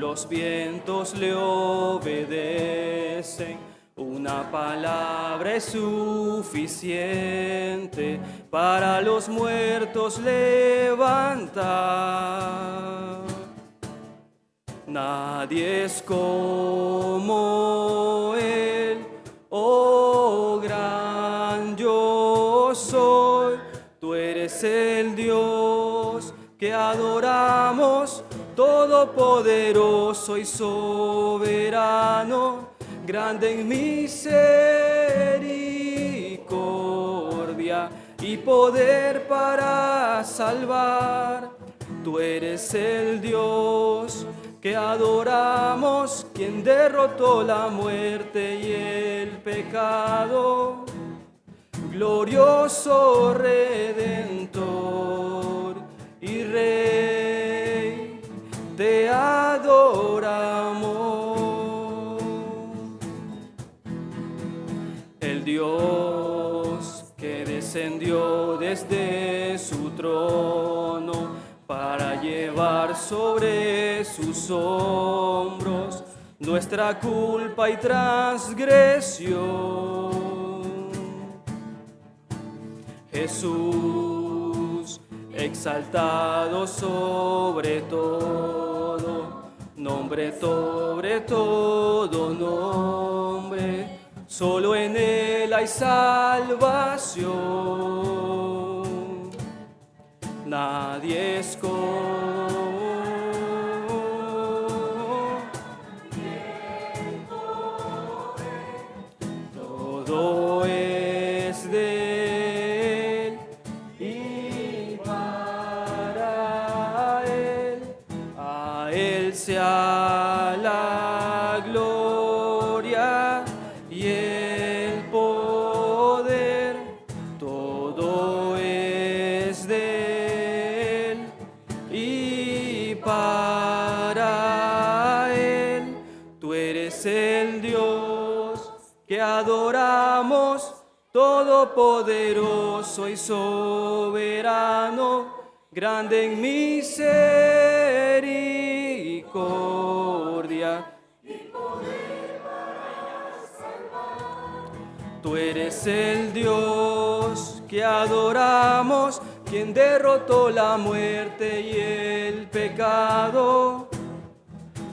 Los vientos le obedecen, una palabra es suficiente para los muertos levantar. Nadie es como Él, oh gran yo soy. Tú eres el Dios que adoramos, todopoderoso y soberano, grande en misericordia y poder para salvar. Tú eres el Dios que adoramos, quien derrotó la muerte y el pecado. Glorioso Redentor y Rey, te adoramos. El Dios que descendió desde su trono para llevar sobre sus hombros nuestra culpa y transgresión. Jesús, exaltado sobre todo, nombre sobre todo nombre, solo en Él hay salvación. Nadie es como todo es de Él y para Él, a Él sea la gloria y el poder. Todo es de Él y para Él. Tú eres el Dios que adoramos, todopoderoso y soberano, grande en misericordia y poder para salvar. Tú eres el Dios que adoramos, quien derrotó la muerte y el pecado.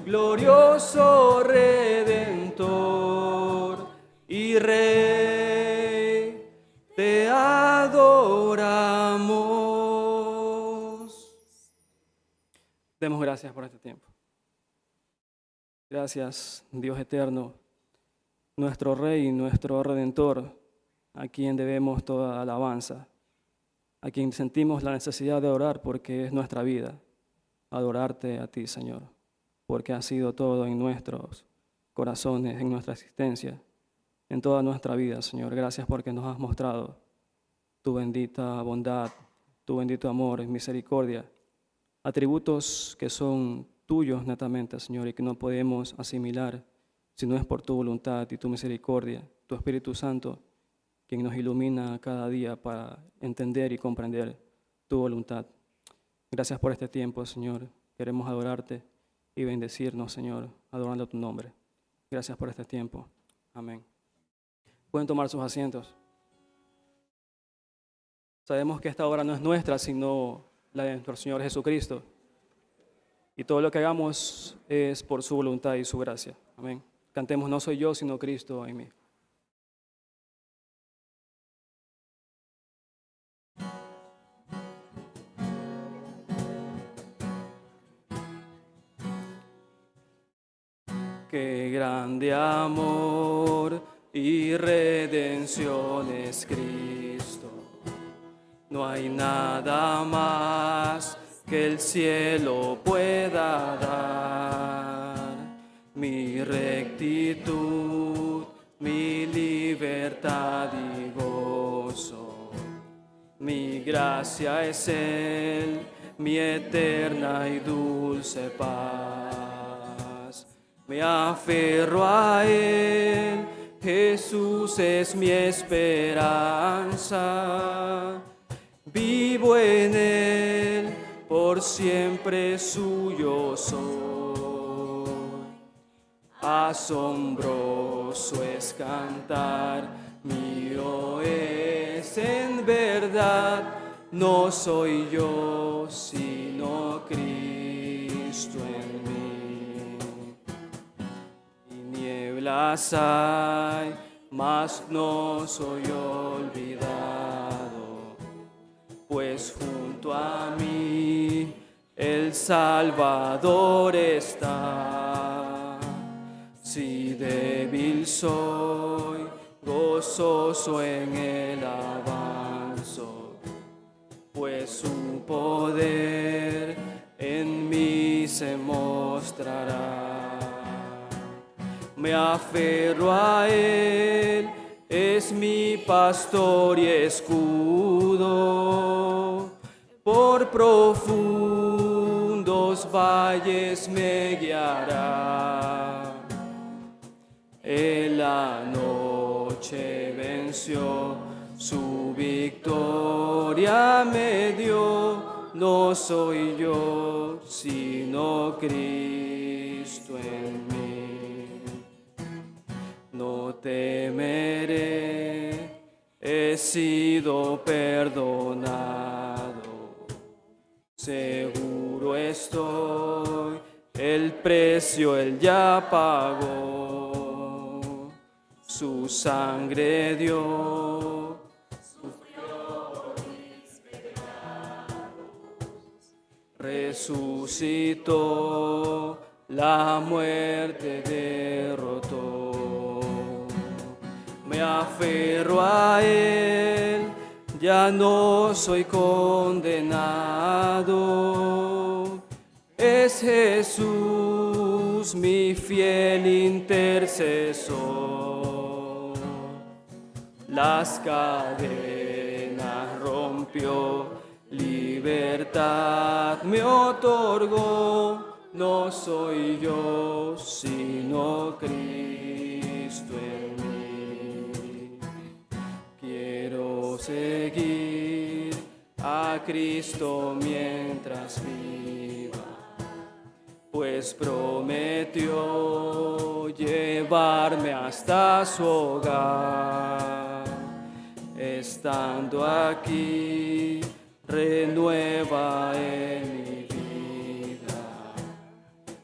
Glorioso Redentor y Rey, te adoramos. Demos gracias por este tiempo. Gracias, Dios eterno, nuestro Rey, nuestro Redentor, a quien debemos toda alabanza, a quien sentimos la necesidad de orar porque es nuestra vida, adorarte a ti, Señor, porque has sido todo en nuestros corazones, en nuestra existencia, en toda nuestra vida, Señor. Gracias porque nos has mostrado tu bendita bondad, tu bendito amor y misericordia, atributos que son tuyos netamente, Señor, y que no podemos asimilar si no es por tu voluntad y tu misericordia, tu Espíritu Santo, quien nos ilumina cada día para entender y comprender tu voluntad. Gracias por este tiempo, Señor. Queremos adorarte y bendecirnos, Señor, adorando tu nombre. Gracias por este tiempo. Amén. Pueden tomar sus asientos. Sabemos que esta obra no es nuestra, sino la de nuestro Señor Jesucristo. Y todo lo que hagamos es por su voluntad y su gracia. Amén. Cantemos, no soy yo, sino Cristo en mí. Qué grande amor y redención es Cristo. No hay nada más que el cielo pueda dar. Mi rectitud, mi libertad y gozo. Mi gracia es Él, mi eterna y dulce paz. Me aferro a Él, Jesús es mi esperanza. Vivo en Él, por siempre suyo soy. Asombroso es cantar, mío es en verdad, no soy yo, sino Cristo en mí. Tinieblas hay, mas no soy olvidado, pues junto a mí el Salvador está. Si débil soy, gozoso en el avanzo, pues su poder en mí se mostrará. Me aferro a él, es mi pastor y escudo. Por profundos valles me guiará. En la noche venció, su victoria me dio. No soy yo, sino Cristo en mí. No temeré, he sido perdonado. Seguro estoy, el precio él ya pagó. Su sangre dio, sufrió mis pecados, resucitó, la muerte derrotó. Me aferro a él, ya no soy condenado. Es Jesús mi fiel intercesor. Las cadenas rompió, libertad me otorgó. No soy yo, sino Cristo en mí. Quiero seguir a Cristo mientras viva, pues prometió llevarme hasta su hogar. Estando aquí, renueva en mi vida,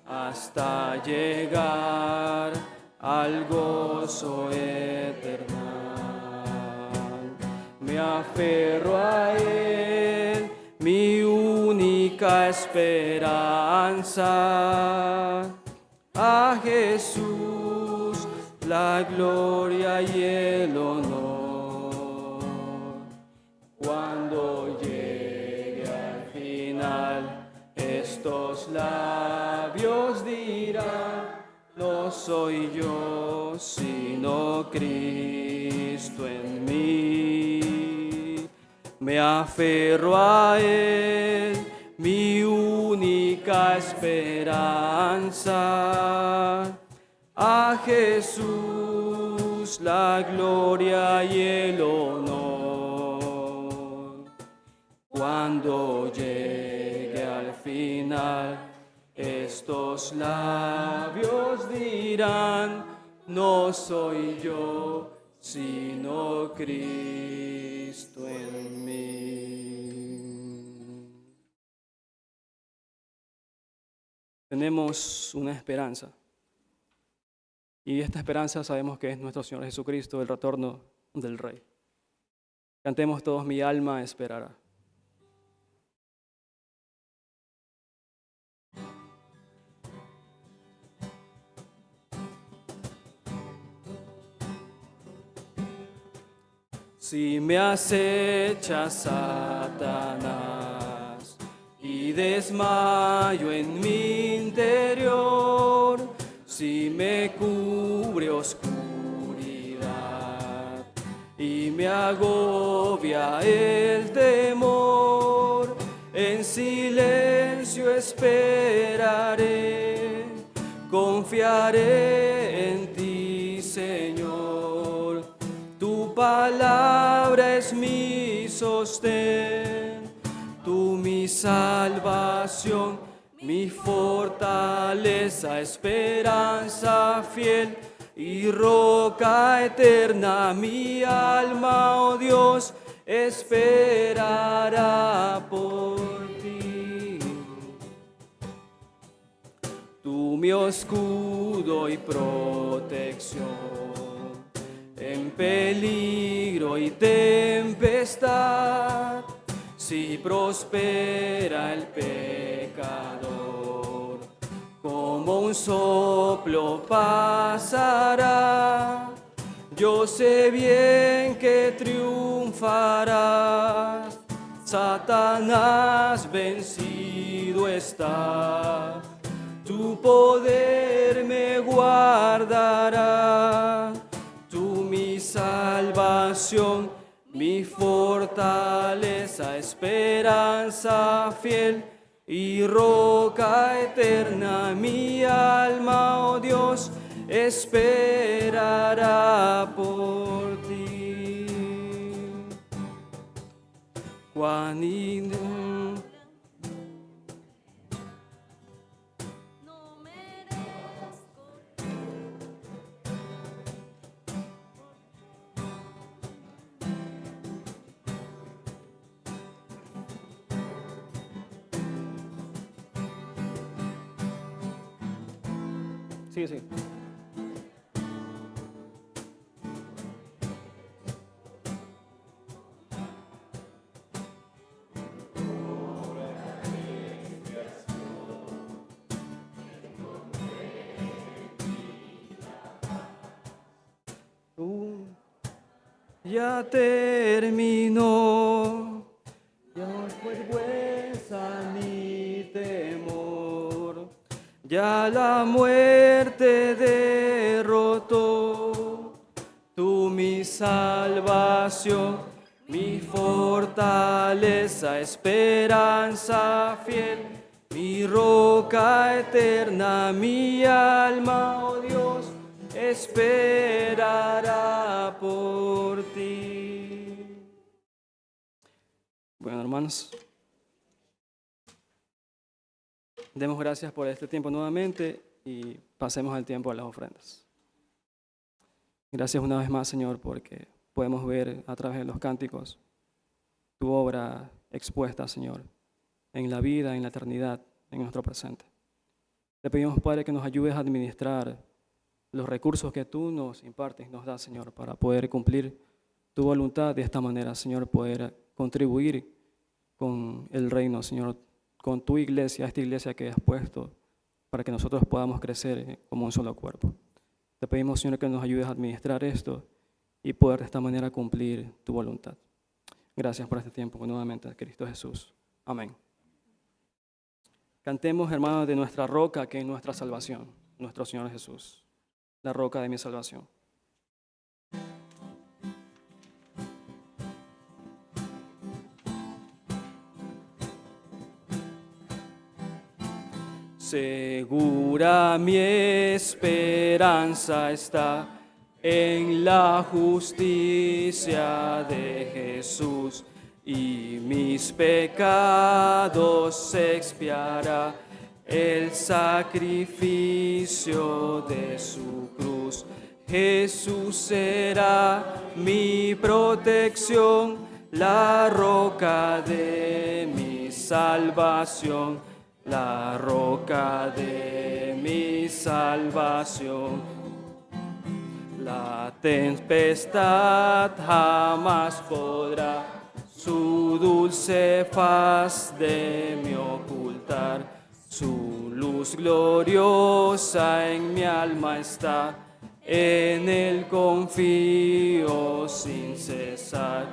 hasta llegar al gozo eterno. Me aferro a él, mi única esperanza, a Jesús la gloria y el honor. Cuando llegue al final, estos labios dirán, no soy yo, sino Cristo en mí. Me aferro a él, mi única esperanza, a Jesús la gloria y el honor. Cuando llegue al final, estos labios dirán, no soy yo, sino Cristo en mí. Tenemos una esperanza. Y esta esperanza sabemos que es nuestro Señor Jesucristo, el retorno del Rey. Cantemos todos, mi alma esperará. Si me acecha Satanás y desmayo en mi interior, si me cubre oscuridad y me agobia el temor, en silencio esperaré, confiaré en ti, Señor. Tu palabra es mi sostén, tú mi salvación, mi fortaleza, esperanza fiel y roca eterna. Mi alma, oh Dios, esperará por ti. Tú mi escudo y protección, en peligro y tempestad, si prospera el pecador, como un soplo pasará. Yo sé bien que triunfarás, Satanás vencido está. Tu poder me guardará, tú mi salvación, mi fortaleza, esperanza fiel y roca eterna. Mi alma, oh Dios, esperará por ti. Sí, sí. Ya terminó, ya no es vergüenza ni temor, ya la muerte derrotó. Tú mi salvación, mi fortaleza, esperanza fiel, mi roca eterna, mi alma, oh Dios, esperará por ti. Bueno, hermanos, demos gracias por este tiempo nuevamente y pasemos el tiempo a las ofrendas. Gracias una vez más, Señor, porque podemos ver a través de los cánticos tu obra expuesta, Señor, en la vida, en la eternidad, en nuestro presente. Te pedimos, Padre, que nos ayudes a administrar los recursos que tú nos impartes, nos das, Señor, para poder cumplir tu voluntad de esta manera, Señor, poder contribuir con el reino, Señor, con tu iglesia, esta iglesia que has puesto, para que nosotros podamos crecer como un solo cuerpo. Te pedimos, Señor, que nos ayudes a administrar esto y poder de esta manera cumplir tu voluntad. Gracias por este tiempo, nuevamente, Cristo Jesús. Amén. Cantemos, hermanos, de nuestra roca, que es nuestra salvación, nuestro Señor Jesús, la roca de mi salvación. Segura mi esperanza está en la justicia de Jesús, y mis pecados expiará el sacrificio de su cruz. Jesús será mi protección, la roca de mi salvación, la roca de mi salvación. La tempestad jamás podrá su dulce faz de mí ocultar. Su luz gloriosa en mi alma está, en él confío sin cesar.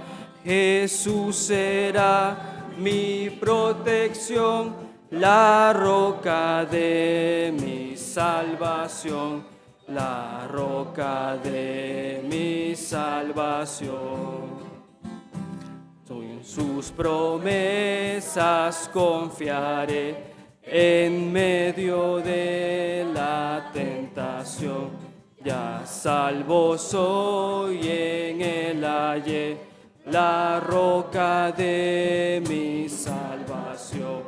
Jesús será mi protección, la roca de mi salvación, la roca de mi salvación. En sus promesas confiaré, en medio de la tentación. Ya salvo soy, en él hallé la roca de mi salvación.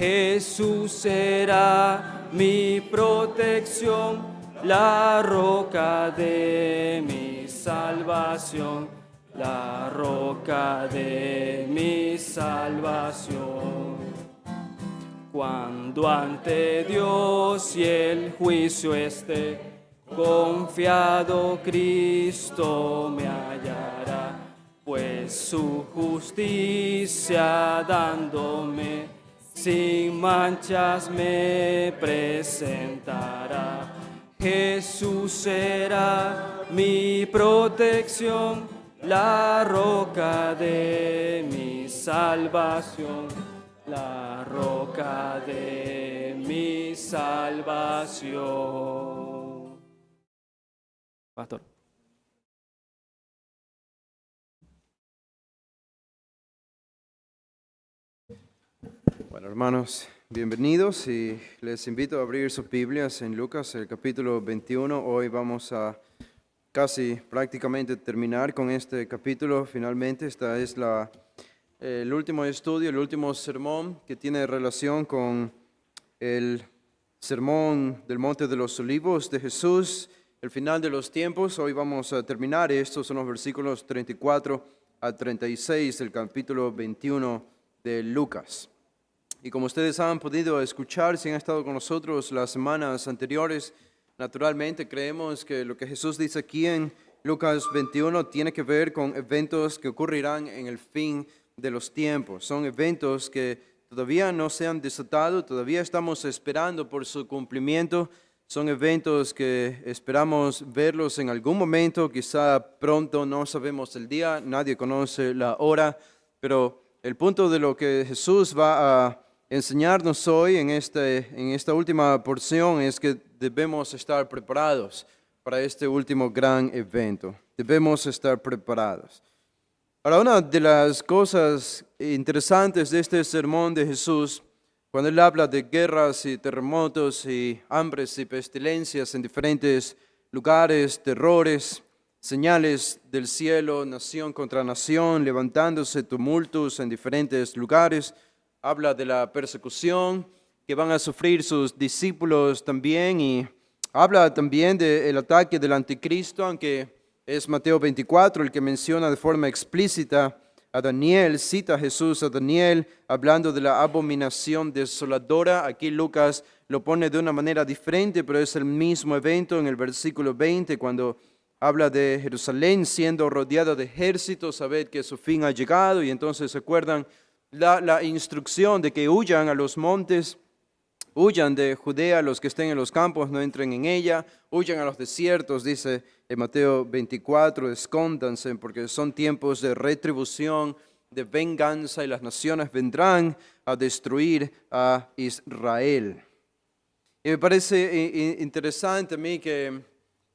Jesús será mi protección, la roca de mi salvación, la roca de mi salvación. Cuando ante Dios y el juicio esté, confiado Cristo me hallará, pues su justicia dándome, sin manchas me presentará. Jesús será mi protección, la roca de mi salvación, la roca de mi salvación. Pastor. Bueno, hermanos, bienvenidos y les invito a abrir sus Biblias en Lucas, el capítulo 21. Hoy vamos a casi prácticamente terminar con este capítulo. Finalmente, esta es el último estudio, el último sermón que tiene relación con el sermón del Monte de los Olivos de Jesús, el final de los tiempos. Hoy vamos a terminar. Estos son los versículos 34 a 36 del capítulo 21 de Lucas. Y como ustedes han podido escuchar, si han estado con nosotros las semanas anteriores, naturalmente creemos que lo que Jesús dice aquí en Lucas 21 tiene que ver con eventos que ocurrirán en el fin de los tiempos. Son eventos que todavía no se han desatado, todavía estamos esperando por su cumplimiento. Son eventos que esperamos verlos en algún momento, quizá pronto, no sabemos el día, nadie conoce la hora, pero el punto de lo que Jesús va a enseñarnos hoy en esta última porción es que debemos estar preparados para este último gran evento. Debemos estar preparados. Ahora, una de las cosas interesantes de este sermón de Jesús, cuando Él habla de guerras y terremotos y hambres y pestilencias en diferentes lugares, terrores, señales del cielo, nación contra nación, levantándose tumultos en diferentes lugares, habla de la persecución que van a sufrir sus discípulos también y habla también del ataque del anticristo, aunque es Mateo 24 el que menciona de forma explícita a Daniel, cita a Jesús a Daniel hablando de la abominación desoladora. Aquí Lucas lo pone de una manera diferente, pero es el mismo evento en el versículo 20 cuando habla de Jerusalén siendo rodeada de ejércitos, sabed que su fin ha llegado y entonces se acuerdan la instrucción de que huyan a los montes, huyan de Judea, los que estén en los campos no entren en ella, huyan a los desiertos, dice en Mateo 24, escóndanse porque son tiempos de retribución, de venganza y las naciones vendrán a destruir a Israel. Y me parece interesante a mí que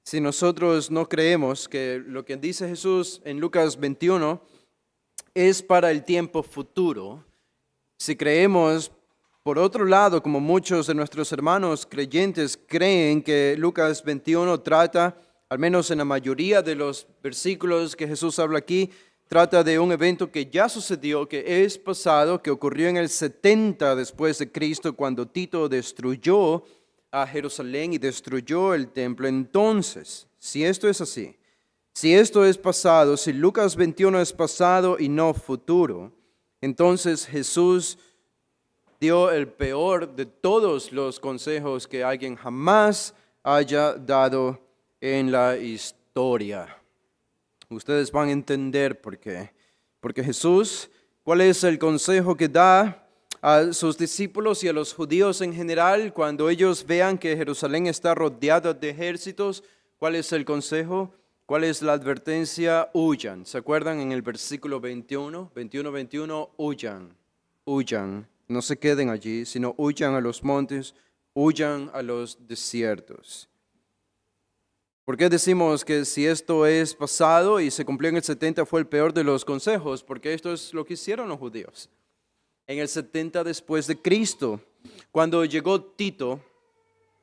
si nosotros no creemos que lo que dice Jesús en Lucas 21 es para el tiempo futuro, si creemos, por otro lado, como muchos de nuestros hermanos creyentes creen que Lucas 21 trata, al menos en la mayoría de los versículos que Jesús habla aquí, trata de un evento que ya sucedió, que es pasado, que ocurrió en el 70 después de Cristo, cuando Tito destruyó a Jerusalén y destruyó el templo. Entonces, si esto es así, si esto es pasado, si Lucas 21 es pasado y no futuro, entonces Jesús dio el peor de todos los consejos que alguien jamás haya dado en la historia. Ustedes van a entender por qué. Porque Jesús, ¿cuál es el consejo que da a sus discípulos y a los judíos en general cuando ellos vean que Jerusalén está rodeada de ejércitos? ¿Cuál es el consejo? ¿Cuál es la advertencia? Huyan. ¿Se acuerdan en el versículo 21? 21, huyan, huyan. No se queden allí, sino huyan a los montes, huyan a los desiertos. ¿Por qué decimos que si esto es pasado y se cumplió en el 70 fue el peor de los consejos? Porque esto es lo que hicieron los judíos. En el 70 después de Cristo, cuando llegó Tito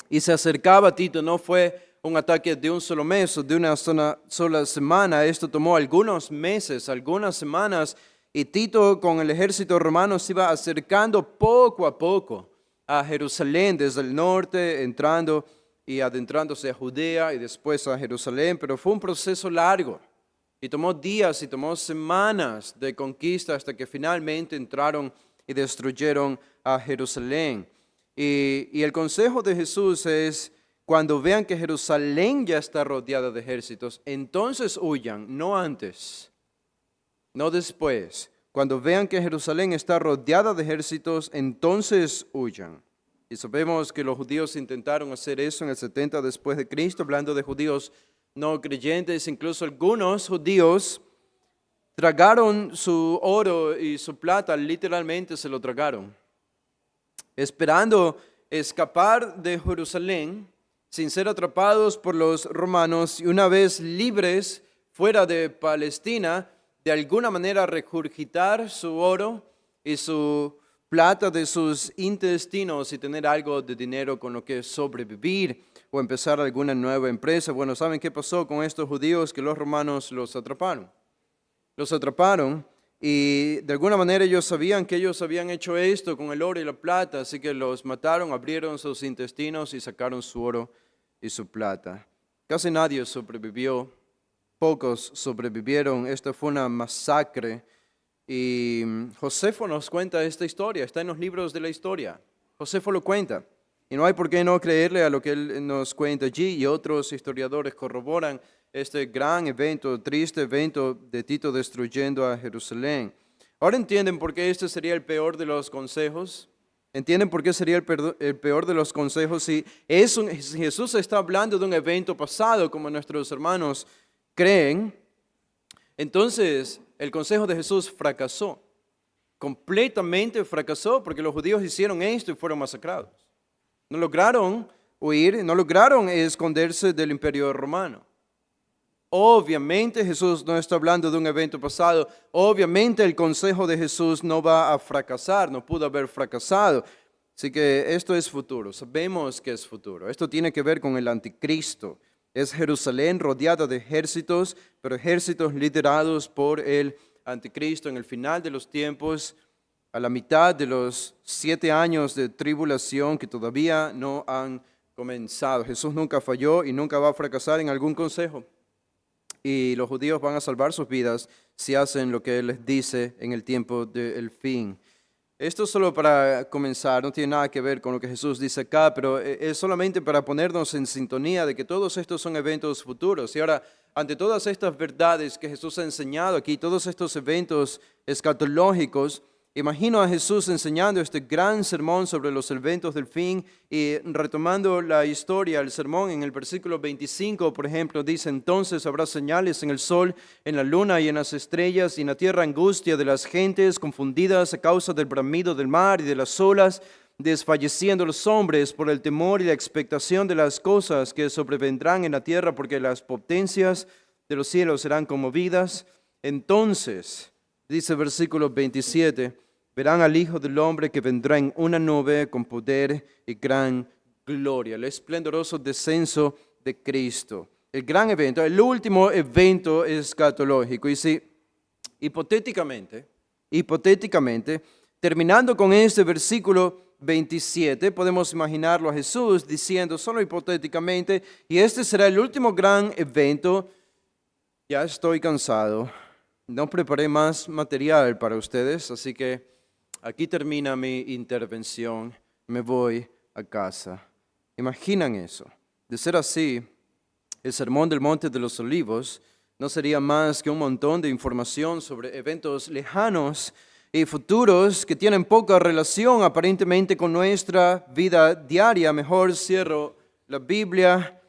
y se acercaba a Tito, no fue un ataque de un solo mes o de una sola semana. Esto tomó algunos meses, algunas semanas, Y Tito con el ejército romano se iba acercando poco a poco a Jerusalén desde el norte, entrando y adentrándose a Judea y después a Jerusalén, pero fue un proceso largo y tomó días y tomó semanas de conquista hasta que finalmente entraron y destruyeron a Jerusalén. Y el consejo de Jesús es, cuando vean que Jerusalén ya está rodeada de ejércitos, entonces huyan, no antes, no después. Cuando vean que Jerusalén está rodeada de ejércitos, entonces huyan. Y sabemos que los judíos intentaron hacer eso en el 70 después de Cristo, hablando de judíos no creyentes. Incluso algunos judíos tragaron su oro y su plata, literalmente se lo tragaron, esperando escapar de Jerusalén sin ser atrapados por los romanos y una vez libres fuera de Palestina, de alguna manera regurgitar su oro y su plata de sus intestinos y tener algo de dinero con lo que sobrevivir o empezar alguna nueva empresa. Bueno, ¿saben qué pasó con estos judíos? Que los romanos los atraparon. Los atraparon y de alguna manera ellos sabían que ellos habían hecho esto con el oro y la plata, así que los mataron, abrieron sus intestinos y sacaron su oro y su plata. Casi nadie sobrevivió. Pocos sobrevivieron. Esta fue una masacre y Josefo nos cuenta esta historia, está en los libros de la historia. Josefo lo cuenta y no hay por qué no creerle a lo que él nos cuenta allí, y otros historiadores corroboran este gran evento, triste evento de Tito destruyendo a Jerusalén. Ahora entienden por qué este sería el peor de los consejos. ¿Entienden por qué sería el peor de los consejos? Si Jesús está hablando de un evento pasado, como nuestros hermanos creen, entonces el consejo de Jesús fracasó, completamente fracasó, porque los judíos hicieron esto y fueron masacrados. No lograron huir, no lograron esconderse del imperio romano. Obviamente Jesús no está hablando de un evento pasado, obviamente el consejo de Jesús no va a fracasar, no pudo haber fracasado. Así que esto es futuro, sabemos que es futuro. Esto tiene que ver con el anticristo. Es Jerusalén rodeada de ejércitos, pero ejércitos liderados por el anticristo en el final de los tiempos, a la mitad de los 7 años de tribulación que todavía no han comenzado. Jesús nunca falló y nunca va a fracasar en algún consejo. Y los judíos van a salvar sus vidas si hacen lo que Él les dice en el tiempo del fin. Esto solo para comenzar, no tiene nada que ver con lo que Jesús dice acá, pero es solamente para ponernos en sintonía de que todos estos son eventos futuros. Y ahora, ante todas estas verdades que Jesús ha enseñado aquí, todos estos eventos escatológicos, imagino a Jesús enseñando este gran sermón sobre los eventos del fin y retomando la historia, el sermón en el versículo 25, por ejemplo, dice: entonces habrá señales en el sol, en la luna y en las estrellas, y en la tierra angustia de las gentes confundidas a causa del bramido del mar y de las olas, desfalleciendo los hombres por el temor y la expectación de las cosas que sobrevendrán en la tierra, porque las potencias de los cielos serán conmovidas. Entonces, dice versículo 27, verán al Hijo del Hombre que vendrá en una nube con poder y gran gloria. El esplendoroso descenso de Cristo. El gran evento, el último evento escatológico. Y si hipotéticamente, terminando con este versículo 27, podemos imaginarlo a Jesús diciendo, solo hipotéticamente, y este será el último gran evento. Ya estoy cansado. No preparé más material para ustedes, así que aquí termina mi intervención. Me voy a casa. ¿Imaginan eso? De ser así, el Sermón del Monte de los Olivos no sería más que un montón de información sobre eventos lejanos y futuros que tienen poca relación aparentemente con nuestra vida diaria. Mejor cierro la Biblia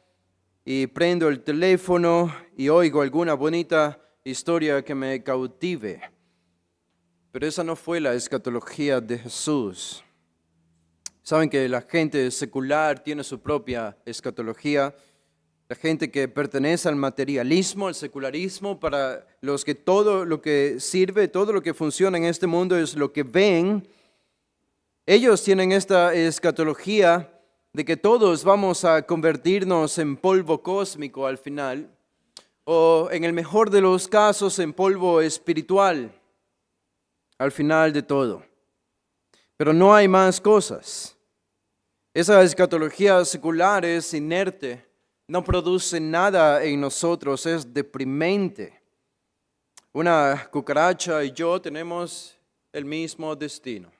y prendo el teléfono y oigo alguna bonita historia que me cautive. Pero esa no fue la escatología de Jesús. Saben que la gente secular tiene su propia escatología. La gente que pertenece al materialismo, al secularismo, para los que todo lo que sirve, todo lo que funciona en este mundo es lo que ven. Ellos tienen esta escatología de que todos vamos a convertirnos en polvo cósmico al final, o en el mejor de los casos en polvo espiritual. al final de todo. Pero no hay más cosas. Esa escatología secular es inerte, no produce nada en nosotros, es deprimente. Una cucaracha y yo tenemos el mismo destino: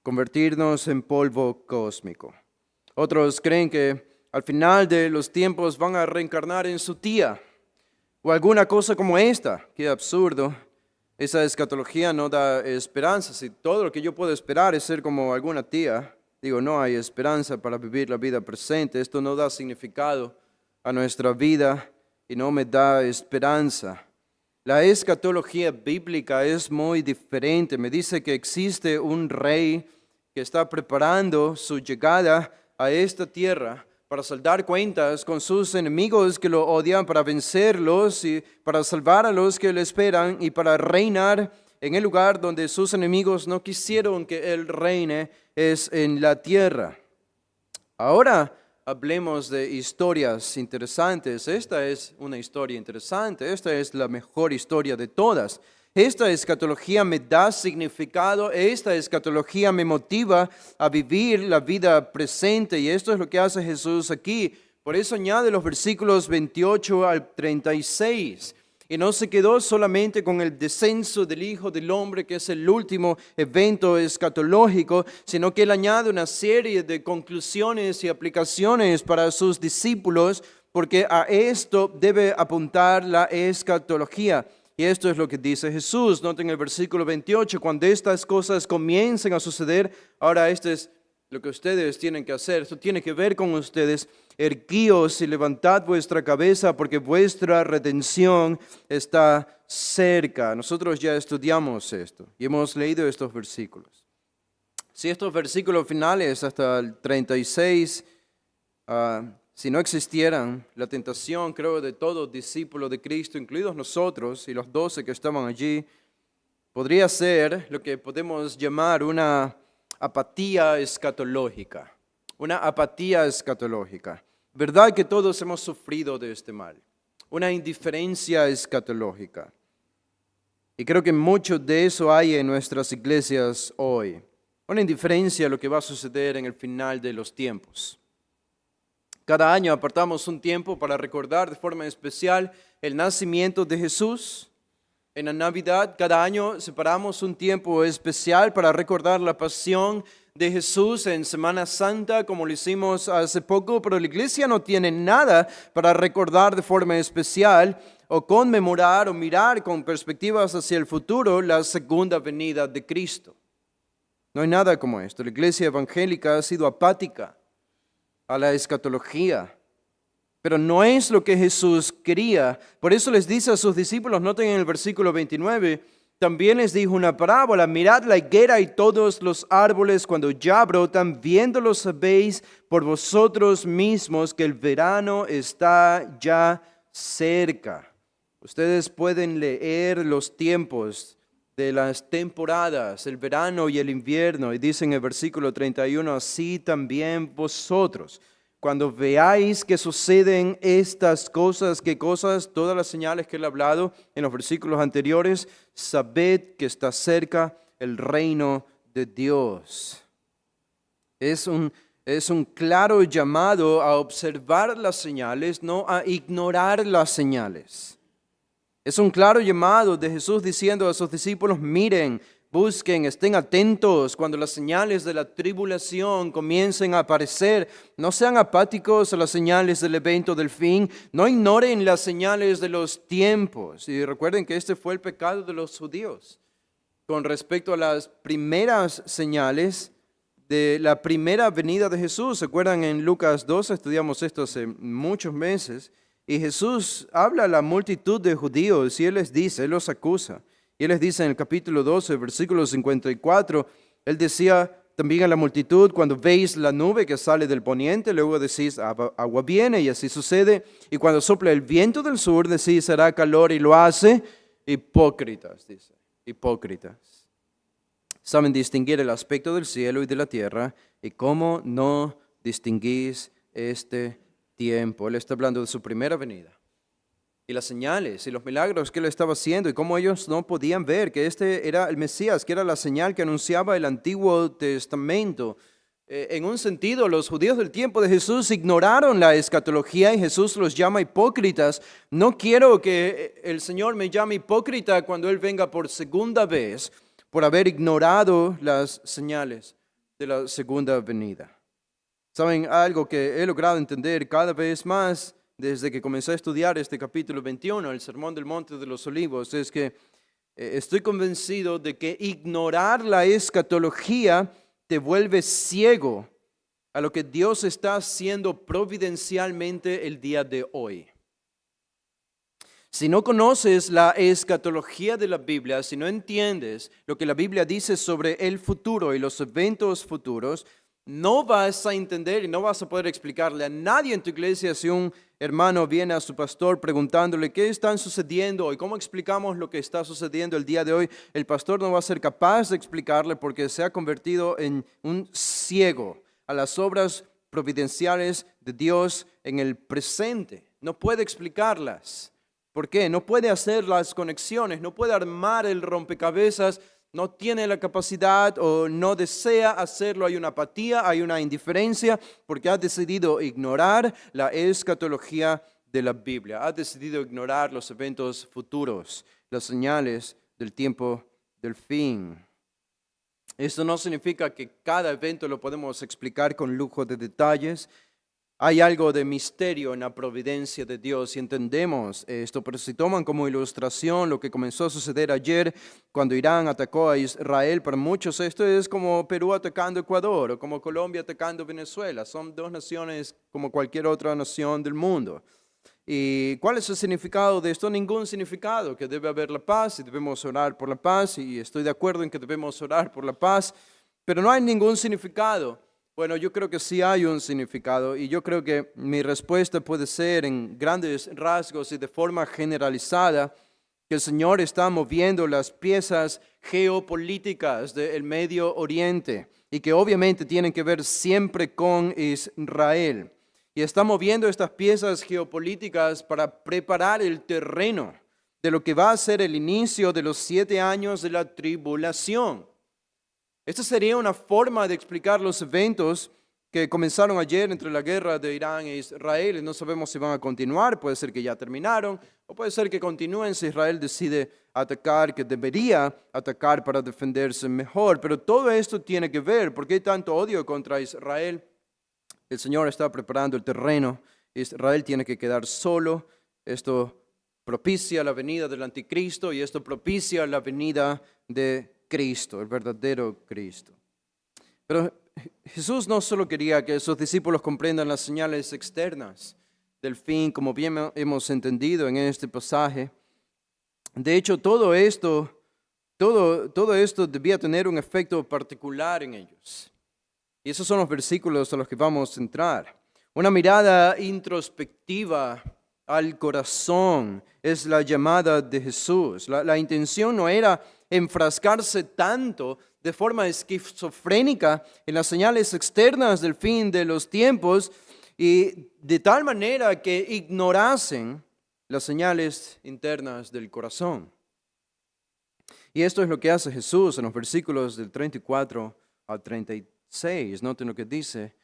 convertirnos en polvo cósmico. Otros creen que al final de los tiempos van a reencarnar en su tía o alguna cosa como esta. Qué absurdo. Esa escatología no da esperanza. Si todo lo que yo puedo esperar es ser como alguna tía, no hay esperanza para vivir la vida presente. Esto no da significado a nuestra vida y no me da esperanza. La escatología bíblica es muy diferente. Me dice que existe un rey que está preparando su llegada a esta tierra para saldar cuentas con sus enemigos que lo odian, para vencerlos y para salvar a los que le esperan y para reinar en el lugar donde sus enemigos no quisieron que él reine, es en la tierra. Ahora hablemos de historias interesantes. Esta es una historia interesante. Esta es la mejor historia de todas. Esta escatología me da significado. Esta escatología me motiva a vivir la vida presente. Y esto es lo que hace Jesús aquí. Por eso añade los versículos 28 al 36. Y no se quedó solamente con el descenso del Hijo del Hombre, que es el último evento escatológico, sino que él añade una serie de conclusiones y aplicaciones para sus discípulos, porque a esto debe apuntar la escatología. Y esto es lo que dice Jesús. Noten el versículo 28, cuando estas cosas comiencen a suceder, ahora esto es lo que ustedes tienen que hacer. Esto tiene que ver con ustedes. Erguíos y levantad vuestra cabeza, porque vuestra redención está cerca. Nosotros ya estudiamos esto y hemos leído estos versículos. Si estos versículos finales hasta el 36, si no existieran, la tentación, creo, de todo discípulo de Cristo, incluidos nosotros y los 12 que estaban allí, podría ser lo que podemos llamar una apatía escatológica. Una apatía escatológica. ¿Verdad que todos hemos sufrido de este mal? Una indiferencia escatológica. Y creo que mucho de eso hay en nuestras iglesias hoy. Una indiferencia a lo que va a suceder en el final de los tiempos. Cada año apartamos un tiempo para recordar de forma especial el nacimiento de Jesús. En la Navidad, cada año separamos un tiempo especial para recordar la pasión de Jesús en Semana Santa, como lo hicimos hace poco, pero la iglesia no tiene nada para recordar de forma especial o conmemorar o mirar con perspectivas hacia el futuro la segunda venida de Cristo. No hay nada como esto. La iglesia evangélica ha sido apática a la escatología, pero no es lo que Jesús quería. Por eso les dice a sus discípulos, noten en el versículo 29, también les dijo una parábola: mirad la higuera y todos los árboles cuando ya brotan, viéndolos sabéis por vosotros mismos que el verano está ya cerca. Ustedes pueden leer los tiempos de las temporadas, el verano y el invierno, y dice en el versículo 31, así también vosotros, cuando veáis que suceden estas cosas, ¿qué cosas? Todas las señales que él ha hablado en los versículos anteriores, sabed que está cerca el reino de Dios. Es un claro llamado a observar las señales, no a ignorar las señales. Es un claro llamado de Jesús diciendo a sus discípulos, miren, busquen, estén atentos cuando las señales de la tribulación comiencen a aparecer. No sean apáticos a las señales del evento del fin. No ignoren las señales de los tiempos. Y recuerden que este fue el pecado de los judíos. Con respecto a las primeras señales de la primera venida de Jesús. ¿Se acuerdan en Lucas 2? Estudiamos esto hace muchos meses. Y Jesús habla a la multitud de judíos y Él les dice, Él los acusa. Y Él les dice en el capítulo 12, versículo 54, Él decía también a la multitud, cuando veis la nube que sale del poniente, luego decís, agua viene, y así sucede. Y cuando sopla el viento del sur, decís, será calor, y lo hace. Hipócritas, dice, hipócritas. Saben distinguir el aspecto del cielo y de la tierra, y cómo no distinguís este tiempo. Él está hablando de su primera venida. y las señales y los milagros que él estaba haciendo y cómo ellos no podían ver que este era el Mesías, que era la señal que anunciaba el Antiguo Testamento. En un sentido, los judíos del tiempo de Jesús ignoraron la escatología y Jesús los llama hipócritas. No quiero que el Señor me llame hipócrita cuando Él venga por segunda vez por haber ignorado las señales de la segunda venida. ¿Saben algo que he logrado entender cada vez más desde que comencé a estudiar este capítulo 21, el Sermón del Monte de los Olivos? Es que estoy convencido de que ignorar la escatología te vuelve ciego a lo que Dios está haciendo providencialmente el día de hoy. Si no conoces la escatología de la Biblia, si no entiendes lo que la Biblia dice sobre el futuro y los eventos futuros, no vas a entender y no vas a poder explicarle a nadie en tu iglesia si un hermano viene a su pastor preguntándole qué está sucediendo hoy, cómo explicamos lo que está sucediendo el día de hoy. El pastor no va a ser capaz de explicarle porque se ha convertido en un ciego a las obras providenciales de Dios en el presente. No puede explicarlas. ¿Por qué? No puede hacer las conexiones, no puede armar el rompecabezas. No tiene la capacidad o no desea hacerlo. Hay una apatía, hay una indiferencia porque ha decidido ignorar la escatología de la Biblia. Ha decidido ignorar los eventos futuros, las señales del tiempo del fin. Esto no significa que cada evento lo podemos explicar con lujo de detalles. Hay algo de misterio en la providencia de Dios y entendemos esto, pero si toman como ilustración lo que comenzó a suceder ayer cuando Irán atacó a Israel, para muchos esto es como Perú atacando Ecuador o como Colombia atacando Venezuela. Son dos naciones como cualquier otra nación del mundo. ¿Y cuál es el significado de esto? Ningún significado, que debe haber la paz y debemos orar por la paz, y estoy de acuerdo en que debemos orar por la paz, pero no hay ningún significado. Bueno, yo creo que sí hay un significado y yo creo que mi respuesta puede ser en grandes rasgos y de forma generalizada que el Señor está moviendo las piezas geopolíticas del Medio Oriente y que obviamente tienen que ver siempre con Israel. Y está moviendo estas piezas geopolíticas para preparar el terreno de lo que va a ser el inicio de los 7 años de la tribulación. Esta sería una forma de explicar los eventos que comenzaron ayer entre la guerra de Irán e Israel y no sabemos si van a continuar, puede ser que ya terminaron o puede ser que continúen si Israel decide atacar, que debería atacar para defenderse mejor. Pero todo esto tiene que ver, ¿por qué hay tanto odio contra Israel? El Señor está preparando el terreno, Israel tiene que quedar solo, esto propicia la venida del anticristo y esto propicia la venida de Cristo, el verdadero Cristo. Pero Jesús no solo quería que sus discípulos comprendan las señales externas del fin, como bien hemos entendido en este pasaje. De hecho, todo esto debía tener un efecto particular en ellos. Y esos son los versículos a los que vamos a entrar. Una mirada introspectiva al corazón es la llamada de Jesús. La intención no era enfrascarse tanto de forma esquizofrénica en las señales externas del fin de los tiempos y de tal manera que ignorasen las señales internas del corazón. Y esto es lo que hace Jesús en los versículos del 34 al 36. Noten lo que dice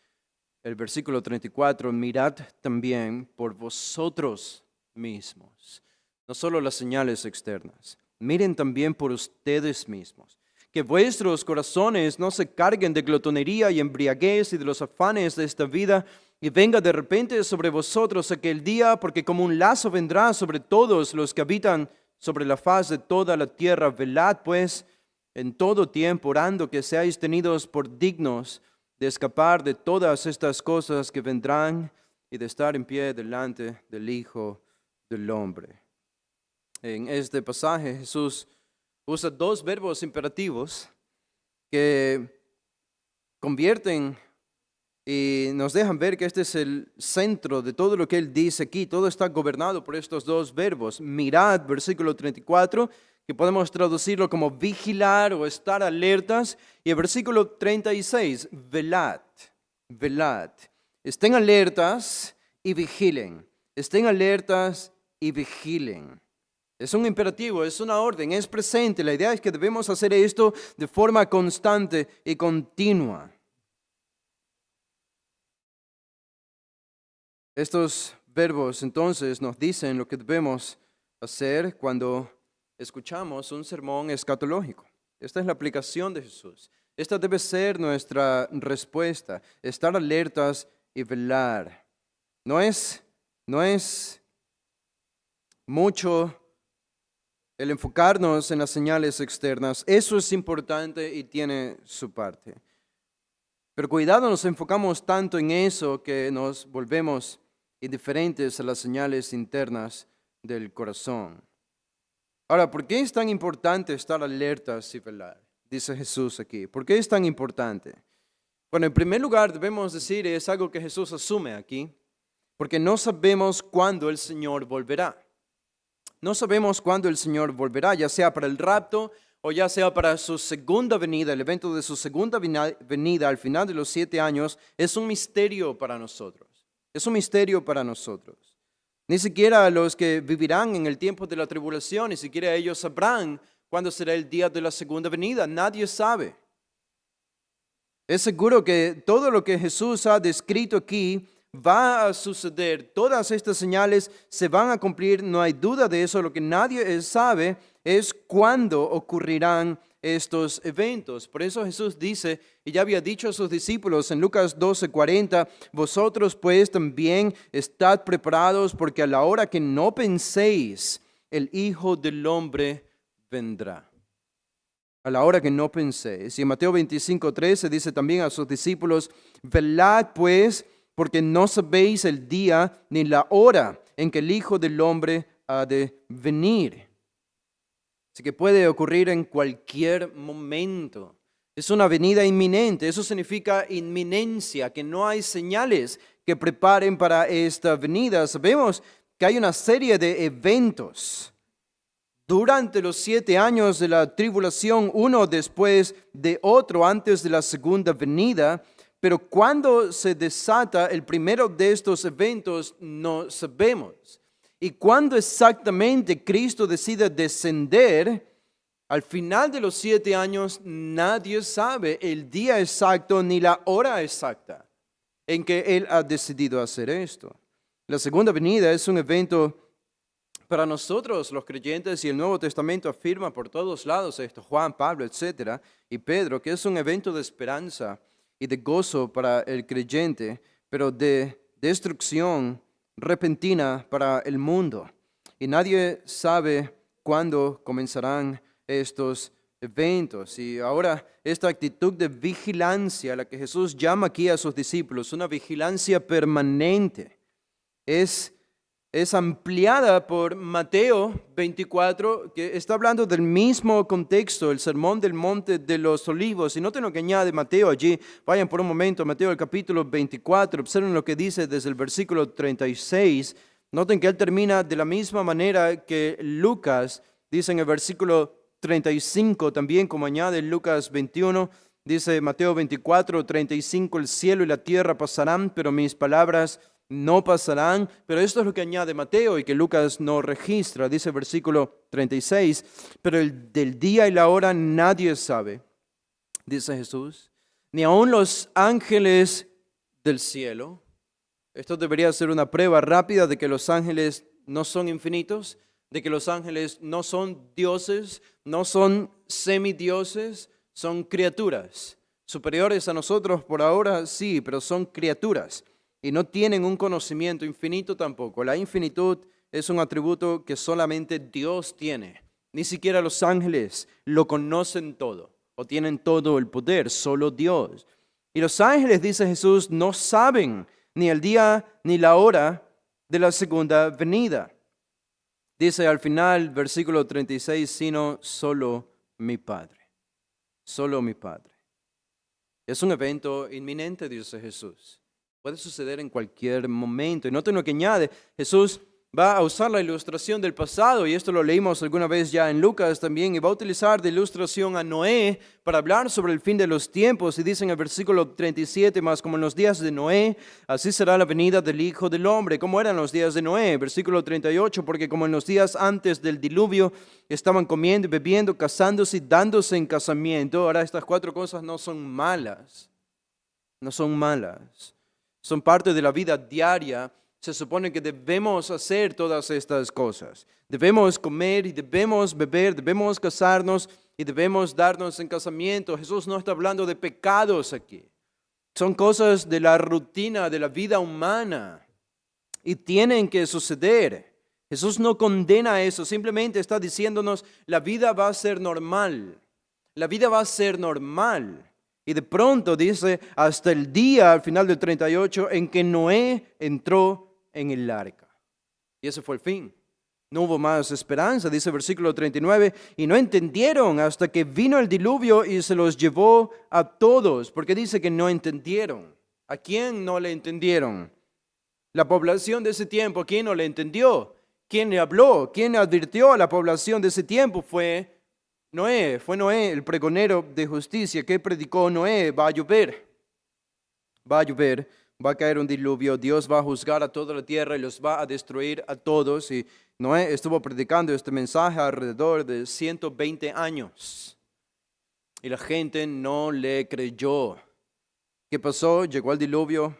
el versículo 34, mirad también por vosotros mismos, no solo las señales externas. Miren también por ustedes mismos, que vuestros corazones no se carguen de glotonería y embriaguez y de los afanes de esta vida, y venga de repente sobre vosotros aquel día, porque como un lazo vendrá sobre todos los que habitan sobre la faz de toda la tierra. Velad pues en todo tiempo, orando que seáis tenidos por dignos de escapar de todas estas cosas que vendrán y de estar en pie delante del Hijo del Hombre. En este pasaje Jesús usa 2 verbos imperativos que convierten y nos dejan ver que este es el centro de todo lo que Él dice aquí. Todo está gobernado por estos 2 verbos. Mirad, versículo 34, que podemos traducirlo como vigilar o estar alertas. Y el versículo 36, velad, velad. Estén alertas y vigilen. Estén alertas y vigilen. Es un imperativo, es una orden, es presente. La idea es que debemos hacer esto de forma constante y continua. Estos verbos entonces nos dicen lo que debemos hacer cuando escuchamos un sermón escatológico. Esta es la aplicación de Jesús. Esta debe ser nuestra respuesta, estar alertas y velar. No es mucho el enfocarnos en las señales externas. Eso es importante y tiene su parte. Pero cuidado, nos enfocamos tanto en eso que nos volvemos indiferentes a las señales internas del corazón. Ahora, ¿por qué es tan importante estar alertas y velar? Dice Jesús aquí. ¿Por qué es tan importante? Bueno, en primer lugar debemos decir, es algo que Jesús asume aquí, porque no sabemos cuándo el Señor volverá. No sabemos cuándo el Señor volverá, ya sea para el rapto o ya sea para su segunda venida. El evento de su segunda venida al final de los 7 años es un misterio para nosotros. Es un misterio para nosotros. Ni siquiera los que vivirán en el tiempo de la tribulación, ni siquiera ellos sabrán cuándo será el día de la segunda venida. Nadie sabe. Es seguro que todo lo que Jesús ha descrito aquí va a suceder. Todas estas señales se van a cumplir, no hay duda de eso. Lo que nadie sabe es cuándo ocurrirán estos eventos. Por eso Jesús dice, y ya había dicho a sus discípulos en Lucas 12:40, vosotros pues también estad preparados, porque a la hora que no penséis, el Hijo del Hombre vendrá. A la hora que no penséis. Y en Mateo 25:13 dice también a sus discípulos, velad pues, porque no sabéis el día ni la hora en que el Hijo del Hombre ha de venir. Así que puede ocurrir en cualquier momento. Es una venida inminente. Eso significa inminencia, que no hay señales que preparen para esta venida. Sabemos que hay una serie de eventos durante los 7 años de la tribulación, uno después de otro antes de la segunda venida. Pero cuando se desata el primero de estos eventos, no sabemos. Y cuando exactamente Cristo decide descender, al final de los 7 años, nadie sabe el día exacto ni la hora exacta en que Él ha decidido hacer esto. La segunda venida es un evento para nosotros, los creyentes, y el Nuevo Testamento afirma por todos lados esto, Juan, Pablo, etcétera, y Pedro, que es un evento de esperanza y de gozo para el creyente, pero de destrucción repentina para el mundo. Y nadie sabe cuándo comenzarán estos eventos. Y ahora esta actitud de vigilancia, a la que Jesús llama aquí a sus discípulos, una vigilancia permanente, es ampliada por Mateo 24, que está hablando del mismo contexto, el sermón del Monte de los Olivos. Y noten lo que añade Mateo allí. Vayan por un momento a Mateo el capítulo 24, observen lo que dice desde el versículo 36. Noten que él termina de la misma manera que Lucas, dice en el versículo 35, también como añade Lucas 21, dice Mateo 24, 35, el cielo y la tierra pasarán, pero mis palabras no pasarán. Pero esto es lo que añade Mateo y que Lucas no registra. Dice el versículo 36, pero el del día y la hora nadie sabe, dice Jesús, ni aun los ángeles del cielo. Esto debería ser una prueba rápida de que los ángeles no son infinitos, de que los ángeles no son dioses, no son semidioses, son criaturas. Superiores a nosotros por ahora, sí, pero son criaturas. Y no tienen un conocimiento infinito tampoco. La infinitud es un atributo que solamente Dios tiene. Ni siquiera los ángeles lo conocen todo o tienen todo el poder, solo Dios. Y los ángeles, dice Jesús, no saben ni el día ni la hora de la segunda venida. Dice al final, versículo 36, sino solo mi Padre. Solo mi Padre. Es un evento inminente, dice Jesús. Puede suceder en cualquier momento. Y noten lo que añade. Jesús va a usar la ilustración del pasado, y esto lo leímos alguna vez ya en Lucas también, y va a utilizar de ilustración a Noé para hablar sobre el fin de los tiempos. Y dice en el versículo 37, más como en los días de Noé, así será la venida del Hijo del Hombre. ¿Cómo eran los días de Noé? Versículo 38, porque como en los días antes del diluvio estaban comiendo y bebiendo, casándose y dándose en casamiento. Ahora estas 4 cosas no son malas, no son malas, son parte de la vida diaria. Se supone que debemos hacer todas estas cosas. Debemos comer y debemos beber, debemos casarnos y debemos darnos en casamiento. Jesús no está hablando de pecados aquí. Son cosas de la rutina de la vida humana y tienen que suceder. Jesús no condena eso, simplemente está diciéndonos la vida va a ser normal. La vida va a ser normal. Y de pronto dice hasta el día al final del 38 en que Noé entró en el arca. Y ese fue el fin. No hubo más esperanza, dice el versículo 39, y no entendieron hasta que vino el diluvio y se los llevó a todos. Porque dice que no entendieron. ¿A quién no le entendieron? La población de ese tiempo, ¿a quién no le entendió? ¿Quién le habló? ¿Quién advirtió a la población de ese tiempo? Fue Noé el pregonero de justicia. ¿Qué predicó Noé? Va a llover. Va a llover. Va a caer un diluvio, Dios va a juzgar a toda la tierra y los va a destruir a todos. Y Noé estuvo predicando este mensaje alrededor de 120 años. Y la gente no le creyó. ¿Qué pasó? Llegó el diluvio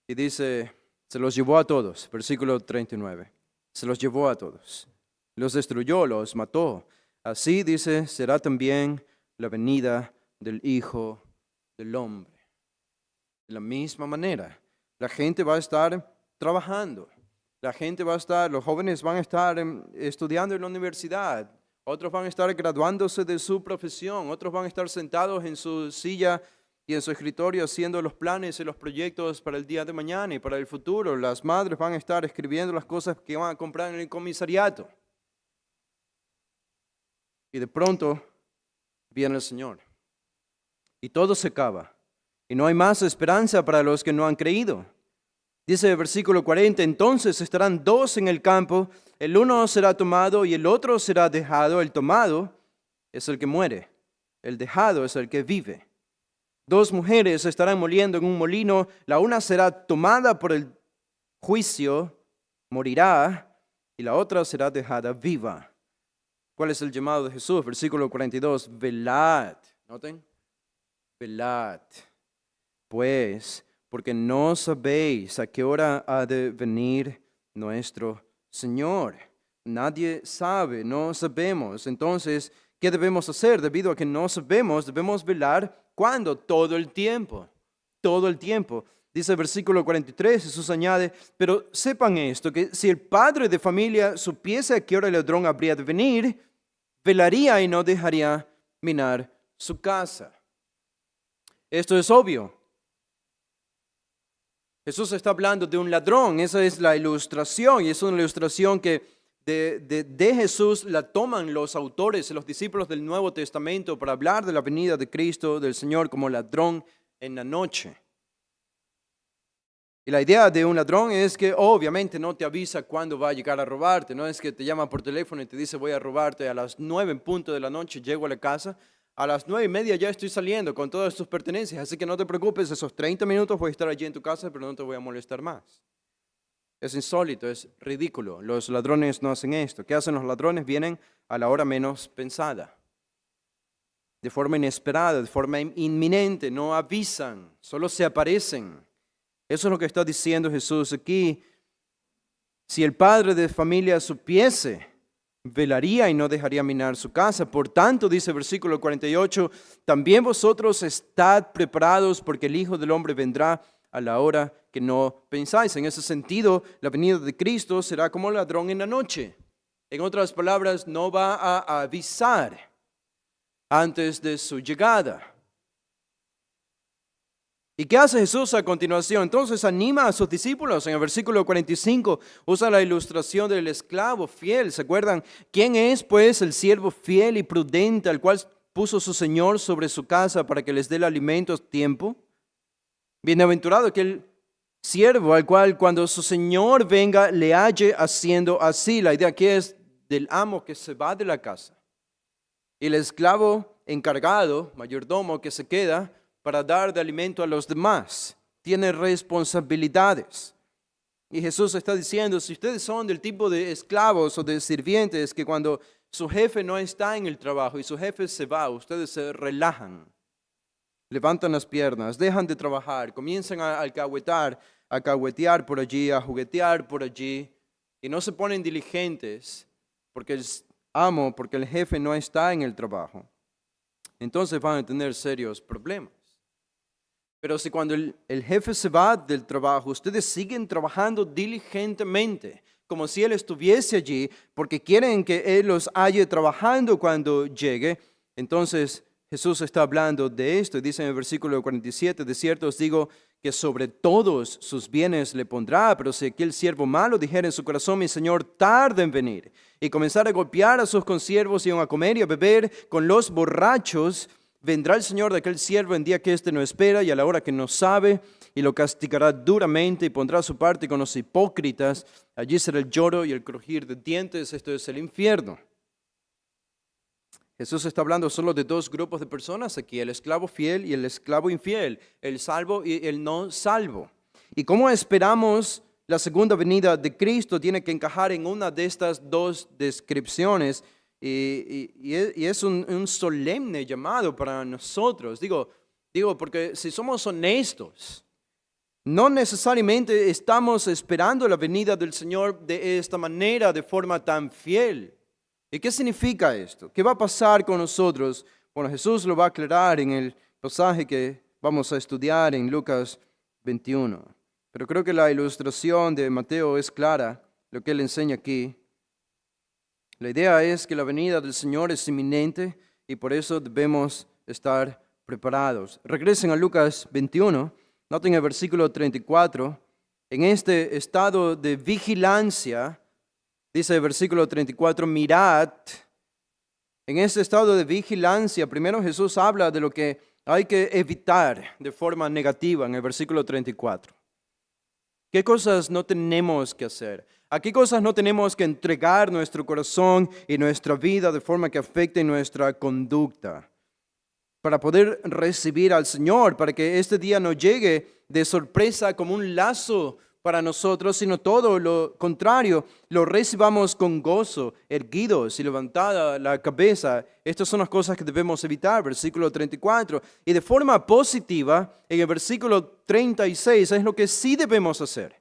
y dice, se los llevó a todos. Versículo 39. Se los llevó a todos. Los destruyó, los mató. Así dice, será también la venida del Hijo del Hombre. De la misma manera, la gente va a estar trabajando, los jóvenes van a estar estudiando en la universidad, otros van a estar graduándose de su profesión, otros van a estar sentados en su silla y en su escritorio haciendo los planes y los proyectos para el día de mañana y para el futuro. Las madres van a estar escribiendo las cosas que van a comprar en el comisariato. Y de pronto viene el Señor y todo se acaba. Y no hay más esperanza para los que no han creído. Dice el versículo 40, entonces estarán 2 en el campo, el uno será tomado y el otro será dejado. El tomado es el que muere, el dejado es el que vive. 2 mujeres estarán moliendo en un molino, la una será tomada por el juicio, morirá, y la otra será dejada viva. ¿Cuál es el llamado de Jesús? Versículo 42, velad. Noten, velad. Pues, porque no sabéis a qué hora ha de venir nuestro Señor. Nadie sabe, no sabemos. Entonces, ¿qué debemos hacer? Debido a que no sabemos, debemos velar. ¿Cuándo? Todo el tiempo. Todo el tiempo. Dice el versículo 43, Jesús añade, pero sepan esto, que si el padre de familia supiese a qué hora el ladrón habría de venir, velaría y no dejaría minar su casa. Esto es obvio. Jesús está hablando de un ladrón, esa es la ilustración, y es una ilustración que de Jesús la toman los autores y los discípulos del Nuevo Testamento para hablar de la venida de Cristo, del Señor, como ladrón en la noche. Y la idea de un ladrón es que obviamente no te avisa cuándo va a llegar a robarte, no es que te llama por teléfono y te dice voy a robarte a las 9 en punto de la noche, llego a la casa. A las 9:30 ya estoy saliendo con todas tus pertenencias, así que no te preocupes, esos 30 minutos voy a estar allí en tu casa, pero no te voy a molestar más. Es insólito, es ridículo. Los ladrones no hacen esto. ¿Qué hacen los ladrones? Vienen a la hora menos pensada, de forma inesperada, de forma inminente, no avisan, solo se aparecen. Eso es lo que está diciendo Jesús aquí. Si el padre de familia supiese, velaría y no dejaría minar su casa. Por tanto, dice el versículo 48, también vosotros estad preparados porque el Hijo del Hombre vendrá a la hora que no pensáis. En ese sentido, la venida de Cristo será como ladrón en la noche. En otras palabras, no va a avisar antes de su llegada. ¿Y qué hace Jesús a continuación? Entonces anima a sus discípulos. En el versículo 45 usa la ilustración del esclavo fiel. ¿Se acuerdan? ¿Quién es pues el siervo fiel y prudente al cual puso su Señor sobre su casa para que les dé el alimento a tiempo? Bienaventurado aquel siervo al cual cuando su señor venga le halle haciendo así. La idea aquí es del amo que se va de la casa. Y el esclavo encargado, mayordomo, que se queda para dar de alimento a los demás. Tiene responsabilidades. Y Jesús está diciendo, si ustedes son del tipo de esclavos o de sirvientes que cuando su jefe no está en el trabajo y su jefe se va, ustedes se relajan, levantan las piernas, dejan de trabajar, comienzan a alcahuetear por allí, a juguetear por allí, y no se ponen diligentes porque el jefe no está en el trabajo, entonces van a tener serios problemas. Pero si cuando el jefe se va del trabajo, ustedes siguen trabajando diligentemente, como si él estuviese allí, porque quieren que él los halle trabajando cuando llegue, entonces Jesús está hablando de esto y dice en el versículo 47, de cierto os digo que sobre todos sus bienes le pondrá, pero si aquel siervo malo dijera en su corazón, mi señor tarda en venir, y comenzar a golpear a sus consiervos y a comer y a beber con los borrachos, vendrá el Señor de aquel siervo en día que éste no espera y a la hora que no sabe, y lo castigará duramente y pondrá su parte con los hipócritas. Allí será el lloro y el crujir de dientes. Esto es el infierno. Jesús está hablando solo de dos grupos de personas aquí, el esclavo fiel y el esclavo infiel, el salvo y el no salvo. Y cómo esperamos la segunda venida de Cristo tiene que encajar en una de estas dos descripciones. Y es un solemne llamado para nosotros. Digo, porque si somos honestos, no necesariamente estamos esperando la venida del Señor de esta manera, de forma tan fiel. ¿Y qué significa esto? ¿Qué va a pasar con nosotros? Bueno, Jesús lo va a aclarar en el pasaje que vamos a estudiar en Lucas 21. Pero creo que la ilustración de Mateo es clara, lo que él enseña aquí. La idea es que la venida del Señor es inminente y por eso debemos estar preparados. Regresen a Lucas 21, noten el versículo 34. En este estado de vigilancia, dice el versículo 34, mirad. En este estado de vigilancia, primero Jesús habla de lo que hay que evitar de forma negativa en el versículo 34. ¿Qué cosas no tenemos que hacer? ¿A qué cosas no tenemos que entregar nuestro corazón y nuestra vida de forma que afecte nuestra conducta? Para poder recibir al Señor, para que este día no llegue de sorpresa como un lazo para nosotros, sino todo lo contrario, lo recibamos con gozo, erguidos y levantada la cabeza. Estas son las cosas que debemos evitar, versículo 34. Y de forma positiva, en el versículo 36 es lo que sí debemos hacer.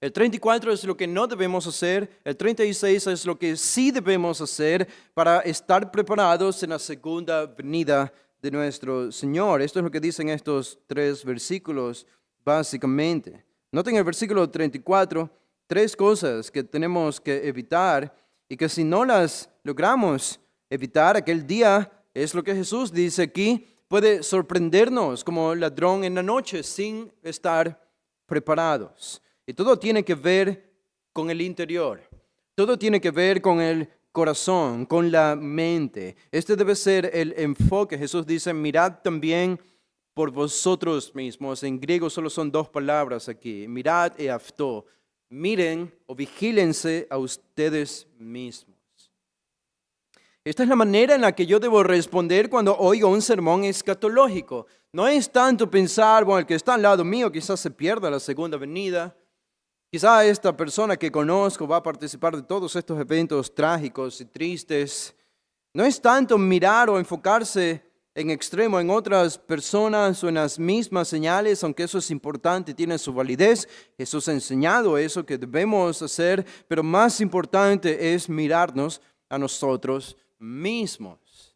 El 34 es lo que no debemos hacer, el 36 es lo que sí debemos hacer para estar preparados en la segunda venida de nuestro Señor. Esto es lo que dicen estos tres versículos básicamente. Noten el versículo 34, tres cosas que tenemos que evitar y que si no las logramos evitar aquel día, es lo que Jesús dice aquí, puede sorprendernos como ladrón en la noche sin estar preparados. Y todo tiene que ver con el interior. Todo tiene que ver con el corazón, con la mente. Este debe ser el enfoque. Jesús dice, mirad también por vosotros mismos. En griego solo son dos palabras aquí. Mirad y aftó. Miren o vigílense a ustedes mismos. Esta es la manera en la que yo debo responder cuando oigo un sermón escatológico. No es tanto pensar, bueno, el que está al lado mío quizás se pierda la segunda venida. Quizá esta persona que conozco va a participar de todos estos eventos trágicos y tristes. No es tanto mirar o enfocarse en extremo en otras personas o en las mismas señales, aunque eso es importante y tiene su validez. Jesús ha enseñado eso que debemos hacer, pero más importante es mirarnos a nosotros mismos.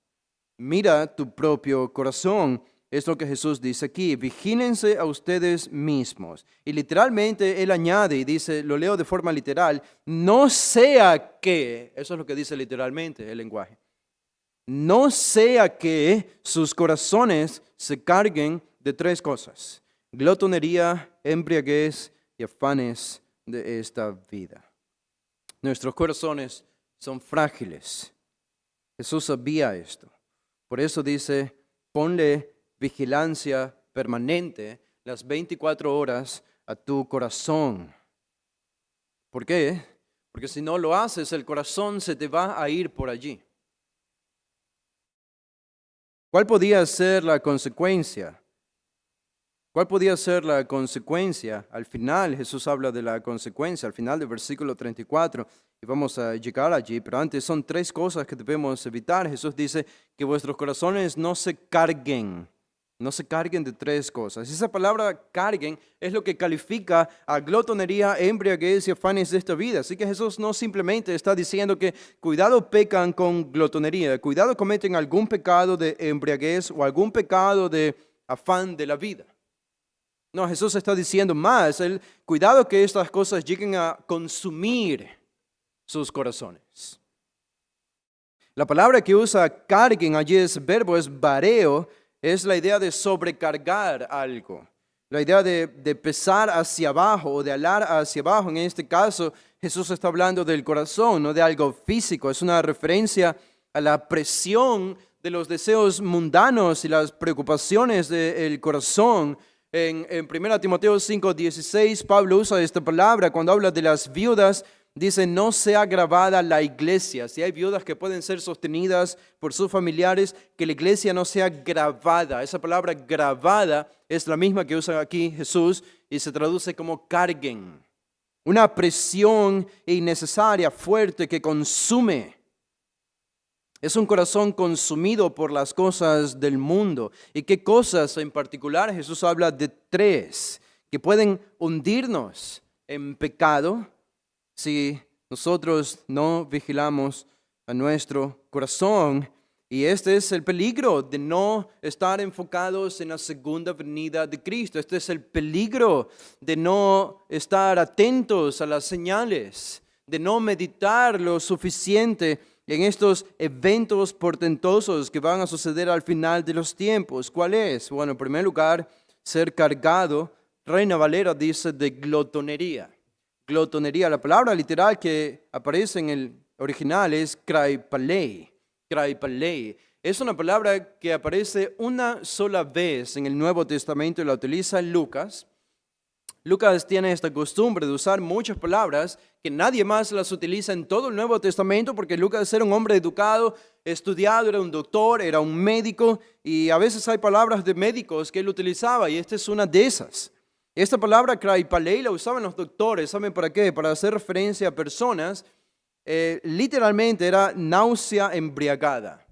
Mira tu propio corazón. Es lo que Jesús dice aquí, vigílense a ustedes mismos. Y literalmente Él añade y dice, lo leo de forma literal, no sea que, eso es lo que dice literalmente el lenguaje, no sea que sus corazones se carguen de tres cosas, glotonería, embriaguez y afanes de esta vida. Nuestros corazones son frágiles. Jesús sabía esto. Por eso dice, ponle vigilancia permanente las 24 horas a tu corazón. ¿Por qué? Porque si no lo haces, el corazón se te va a ir por allí. ¿Cuál podía ser la consecuencia? ¿Cuál podía ser la consecuencia? Al final, Jesús habla de la consecuencia, al final del versículo 34, y vamos a llegar allí, pero antes son 3 cosas que debemos evitar. Jesús dice que vuestros corazones no se carguen de 3 cosas. Esa palabra carguen es lo que califica a glotonería, embriaguez y afanes de esta vida. Así que Jesús no simplemente está diciendo que cuidado pecan con glotonería, cuidado cometen algún pecado de embriaguez o algún pecado de afán de la vida. No, Jesús está diciendo más, cuidado que estas cosas lleguen a consumir sus corazones. La palabra que usa carguen allí, ese verbo es bareo, es la idea de sobrecargar algo. La idea de pesar hacia abajo o de alar hacia abajo. En este caso, Jesús está hablando del corazón, no de algo físico. Es una referencia a la presión de los deseos mundanos y las preocupaciones del corazón. En 1 Timoteo 5:16, Pablo usa esta palabra cuando habla de las viudas. Dice, no sea gravada la iglesia. Si hay viudas que pueden ser sostenidas por sus familiares, que la iglesia no sea gravada. Esa palabra gravada es la misma que usa aquí Jesús y se traduce como carguen. Una presión innecesaria, fuerte, que consume. Es un corazón consumido por las cosas del mundo. ¿Y qué cosas en particular? Jesús habla de 3 que pueden hundirnos en pecado si nosotros no vigilamos a nuestro corazón. Y este es el peligro de no estar enfocados en la segunda venida de Cristo. Este es el peligro de no estar atentos a las señales, de no meditar lo suficiente en estos eventos portentosos que van a suceder al final de los tiempos. ¿Cuál es? Bueno, en primer lugar, ser cargado. Reina Valera dice de glotonería. Glotonería, la palabra literal que aparece en el original es kraipalei. Kraipalei. Es una palabra que aparece una sola vez en el Nuevo Testamento y la utiliza Lucas. Lucas tiene esta costumbre de usar muchas palabras que nadie más las utiliza en todo el Nuevo Testamento porque Lucas era un hombre educado, estudiado, era un doctor, era un médico y a veces hay palabras de médicos que él utilizaba y esta es una de esas. Esta palabra kraipalei la usaban los doctores, ¿saben para qué? Para hacer referencia a personas, literalmente era náusea embriagada.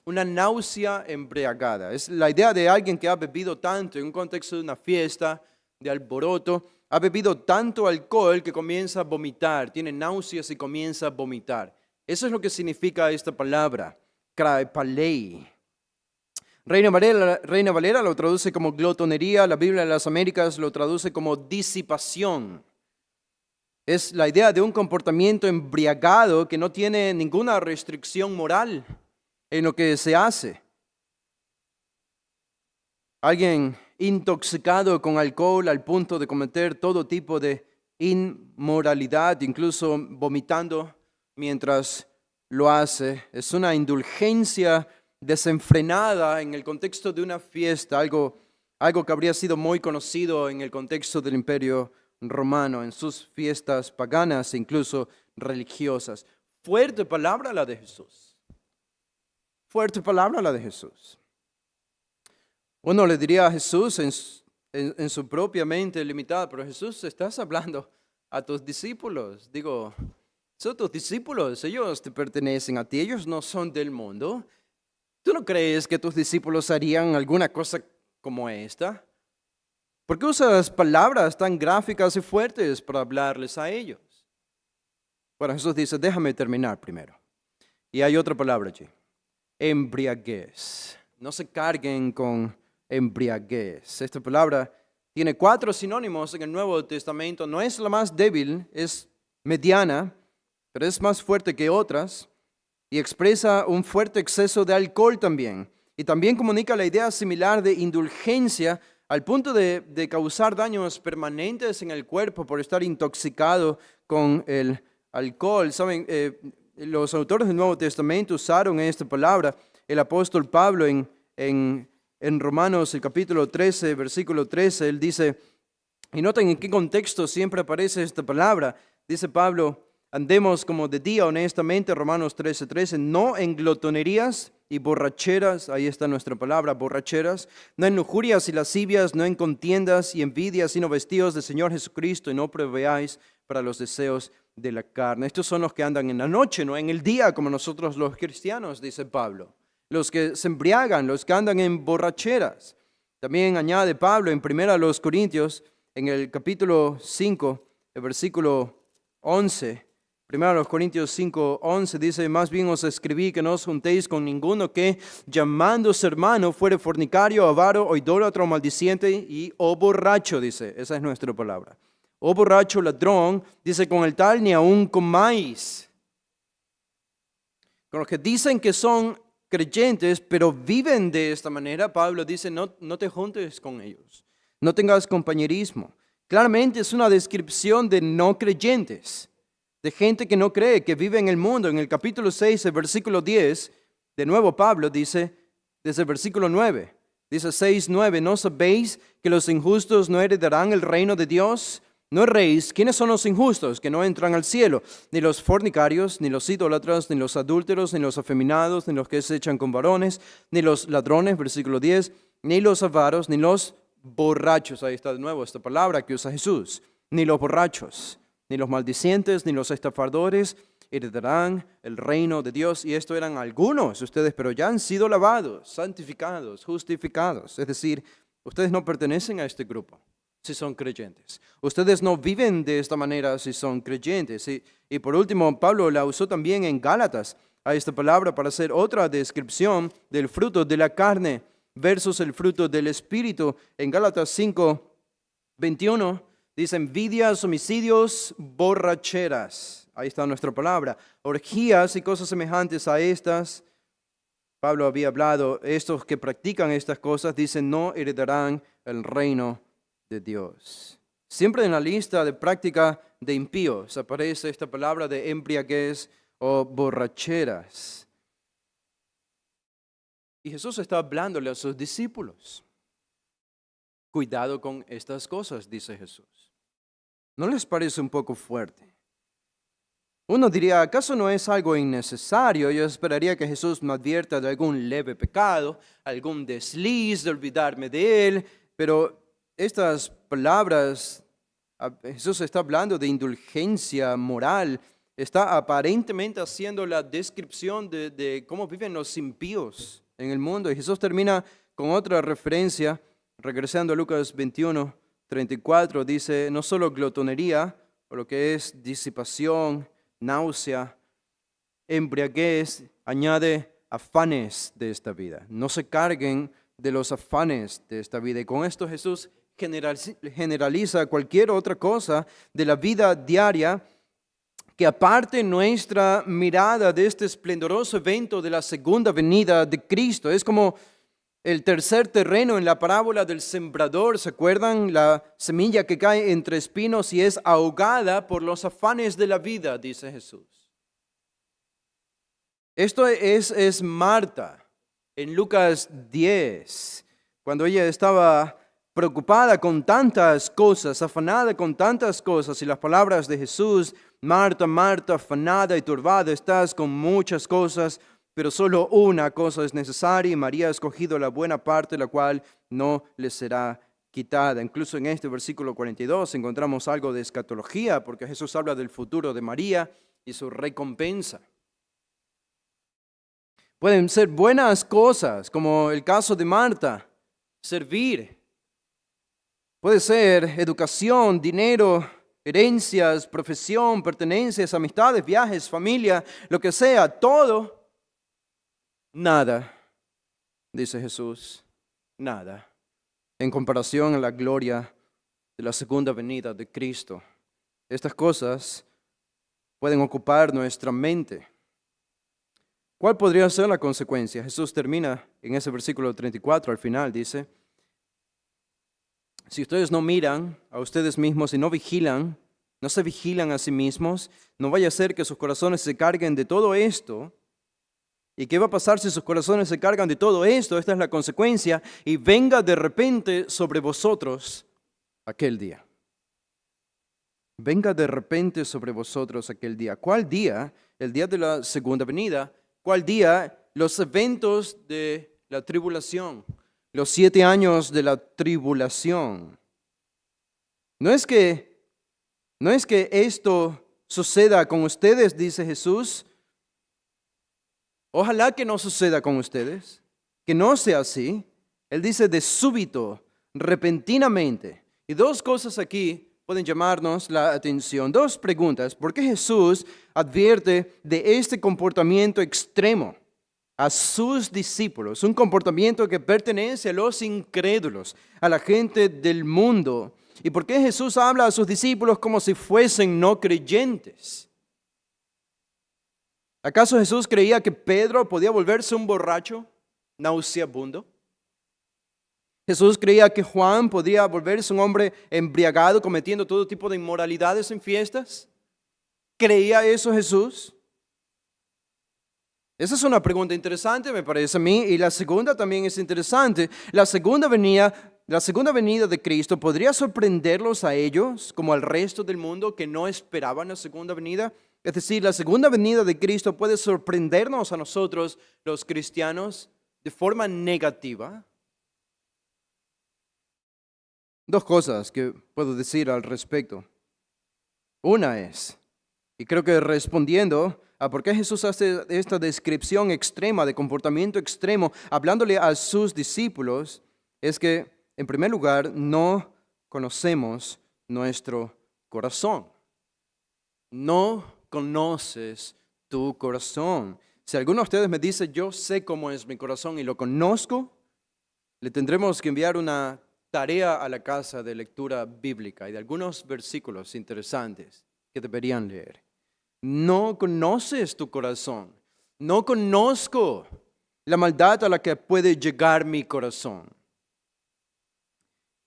Una náusea embriagada. Es la idea de alguien que ha bebido tanto en un contexto de una fiesta, de alboroto, ha bebido tanto alcohol que comienza a vomitar, tiene náuseas y comienza a vomitar. Eso es lo que significa esta palabra, kraipalei. Reina Valera lo traduce como glotonería, la Biblia de las Américas lo traduce como disipación. Es la idea de un comportamiento embriagado que no tiene ninguna restricción moral en lo que se hace. Alguien intoxicado con alcohol al punto de cometer todo tipo de inmoralidad, incluso vomitando mientras lo hace. Es una indulgencia desenfrenada en el contexto de una fiesta, algo que habría sido muy conocido en el contexto del Imperio Romano, en sus fiestas paganas e incluso religiosas. Fuerte palabra la de Jesús. Fuerte palabra la de Jesús. Uno le diría a Jesús en su propia mente limitada, pero Jesús, estás hablando a tus discípulos. Digo, son tus discípulos, ellos te pertenecen a ti, ellos no son del mundo. ¿Tú no crees que tus discípulos harían alguna cosa como esta? ¿Por qué usas palabras tan gráficas y fuertes para hablarles a ellos? Bueno, Jesús dice, déjame terminar primero. Y hay otra palabra allí, embriaguez. No se carguen con embriaguez. Esta palabra tiene 4 sinónimos en el Nuevo Testamento. No es la más débil, es mediana, pero es más fuerte que otras y expresa un fuerte exceso de alcohol también. Y también comunica la idea similar de indulgencia al punto de causar daños permanentes en el cuerpo por estar intoxicado con el alcohol. Saben, los autores del Nuevo Testamento usaron esta palabra. El apóstol Pablo en Romanos, el capítulo 13, versículo 13, él dice, Y noten en qué contexto siempre aparece esta palabra. Dice Pablo, andemos como de día honestamente, Romanos 13:13, no en glotonerías y borracheras, ahí está nuestra palabra, borracheras, no en lujurias y lascivias, no en contiendas y envidias, sino vestidos del Señor Jesucristo y no proveáis para los deseos de la carne. Estos son los que andan en la noche, no en el día, como nosotros los cristianos, dice Pablo. Los que se embriagan, los que andan en borracheras. También añade Pablo en 1 Corintios, en el capítulo 5, el versículo 11, 1 Corintios 5, 11 dice, más bien os escribí que no os juntéis con ninguno que, llamándose hermano, fuere fornicario, avaro, o idólatra, o maldiciente, y o borracho, dice, esa es nuestra palabra. O borracho, ladrón, dice, con el tal ni aun comáis. Con los que dicen que son creyentes, pero viven de esta manera, Pablo dice, no te juntes con ellos. No tengas compañerismo. Claramente es una descripción de no creyentes, de gente que no cree, que vive en el mundo. En el capítulo 6, el versículo 10, de nuevo Pablo dice, desde el versículo 9, dice 6:9, ¿no sabéis que los injustos no heredarán el reino de Dios? No erréis. ¿Quiénes son los injustos que no entran al cielo? Ni los fornicarios, ni los idólatras, ni los adúlteros, ni los afeminados, ni los que se echan con varones, ni los ladrones, versículo 10, ni los avaros, ni los borrachos, ahí está de nuevo esta palabra que usa Jesús, ni los borrachos, ni los maldicientes, ni los estafadores heredarán el reino de Dios. Y esto eran algunos ustedes, pero ya han sido lavados, santificados, justificados. Es decir, ustedes no pertenecen a este grupo si son creyentes. Ustedes no viven de esta manera si son creyentes. Y por último, Pablo la usó también en Gálatas a esta palabra para hacer otra descripción del fruto de la carne versus el fruto del Espíritu. En Gálatas 5:21 dice envidias, homicidios, borracheras. Ahí está nuestra palabra. Orgías y cosas semejantes a estas. Pablo había hablado, estos que practican estas cosas, dicen, no heredarán el reino de Dios. Siempre en la lista de práctica de impíos aparece esta palabra de embriaguez o borracheras. Y Jesús está hablándole a sus discípulos. Cuidado con estas cosas, dice Jesús. ¿No les parece un poco fuerte? Uno diría, ¿acaso no es algo innecesario? Yo esperaría que Jesús me advierta de algún leve pecado, algún desliz, de olvidarme de él, pero estas palabras, Jesús está hablando de indulgencia moral, está aparentemente haciendo la descripción de cómo viven los impíos en el mundo. Y Jesús termina con otra referencia, regresando a Lucas 21:34, dice, no solo glotonería, o lo que es disipación, náusea, embriaguez, añade afanes de esta vida. No se carguen de los afanes de esta vida. Y con esto Jesús generaliza cualquier otra cosa de la vida diaria que aparte nuestra mirada de este esplendoroso evento de la segunda venida de Cristo. Es como el tercer terreno en la parábola del sembrador. ¿Se acuerdan? La semilla que cae entre espinos y es ahogada por los afanes de la vida, dice Jesús. Esto es Marta en Lucas 10, cuando ella estaba preocupada con tantas cosas, afanada con tantas cosas, y las palabras de Jesús, Marta, Marta, afanada y turbada, estás con muchas cosas, pero solo una cosa es necesaria, y María ha escogido la buena parte, la cual no le será quitada. Incluso en este versículo 42 encontramos algo de escatología, porque Jesús habla del futuro de María y su recompensa. Pueden ser buenas cosas, como el caso de Marta, servir. Puede ser educación, dinero, herencias, profesión, pertenencias, amistades, viajes, familia, lo que sea, todo, nada, dice Jesús, nada, en comparación a la gloria de la segunda venida de Cristo. Estas cosas pueden ocupar nuestra mente. ¿Cuál podría ser la consecuencia? Jesús termina en ese versículo 34, al final dice, si ustedes no miran a ustedes mismos y no vigilan, no se vigilan a sí mismos, no vaya a ser que sus corazones se carguen de todo esto. ¿Y qué va a pasar si sus corazones se cargan de todo esto? Esta es la consecuencia. Y venga de repente sobre vosotros aquel día. venga de repente sobre vosotros aquel día. ¿Cuál día? El día de la segunda venida. ¿Cuál día? Los eventos de la tribulación, los 7 años de la tribulación. No es que esto suceda con ustedes, dice Jesús. Ojalá que no suceda con ustedes, que no sea así. Él dice de súbito, repentinamente. Y 2 cosas aquí pueden llamarnos la atención. 2 preguntas. ¿Por qué Jesús advierte de este comportamiento extremo a sus discípulos? Un comportamiento que pertenece a los incrédulos, a la gente del mundo. ¿Y por qué Jesús habla a sus discípulos como si fuesen no creyentes? ¿Acaso Jesús creía que Pedro podía volverse un borracho nauseabundo? ¿Jesús creía que Juan podía volverse un hombre embriagado cometiendo todo tipo de inmoralidades en fiestas? ¿Creía eso Jesús? Esa es una pregunta interesante, me parece a mí, y la segunda también es interesante. La segunda venida de Cristo podría sorprenderlos a ellos, como al resto del mundo que no esperaban la segunda venida. Es decir, la segunda venida de Cristo puede sorprendernos a nosotros, los cristianos, de forma negativa. 2 cosas que puedo decir al respecto. Una es, y creo que respondiendo a por qué Jesús hace esta descripción extrema, de comportamiento extremo, hablándole a sus discípulos, es que, en primer lugar, no conocemos nuestro corazón. No conoces tu corazón. Si alguno de ustedes me dice, yo sé cómo es mi corazón y lo conozco, le tendremos que enviar una tarea a la casa de lectura bíblica y de algunos versículos interesantes que deberían leer. No conoces tu corazón. No conozco la maldad a la que puede llegar mi corazón.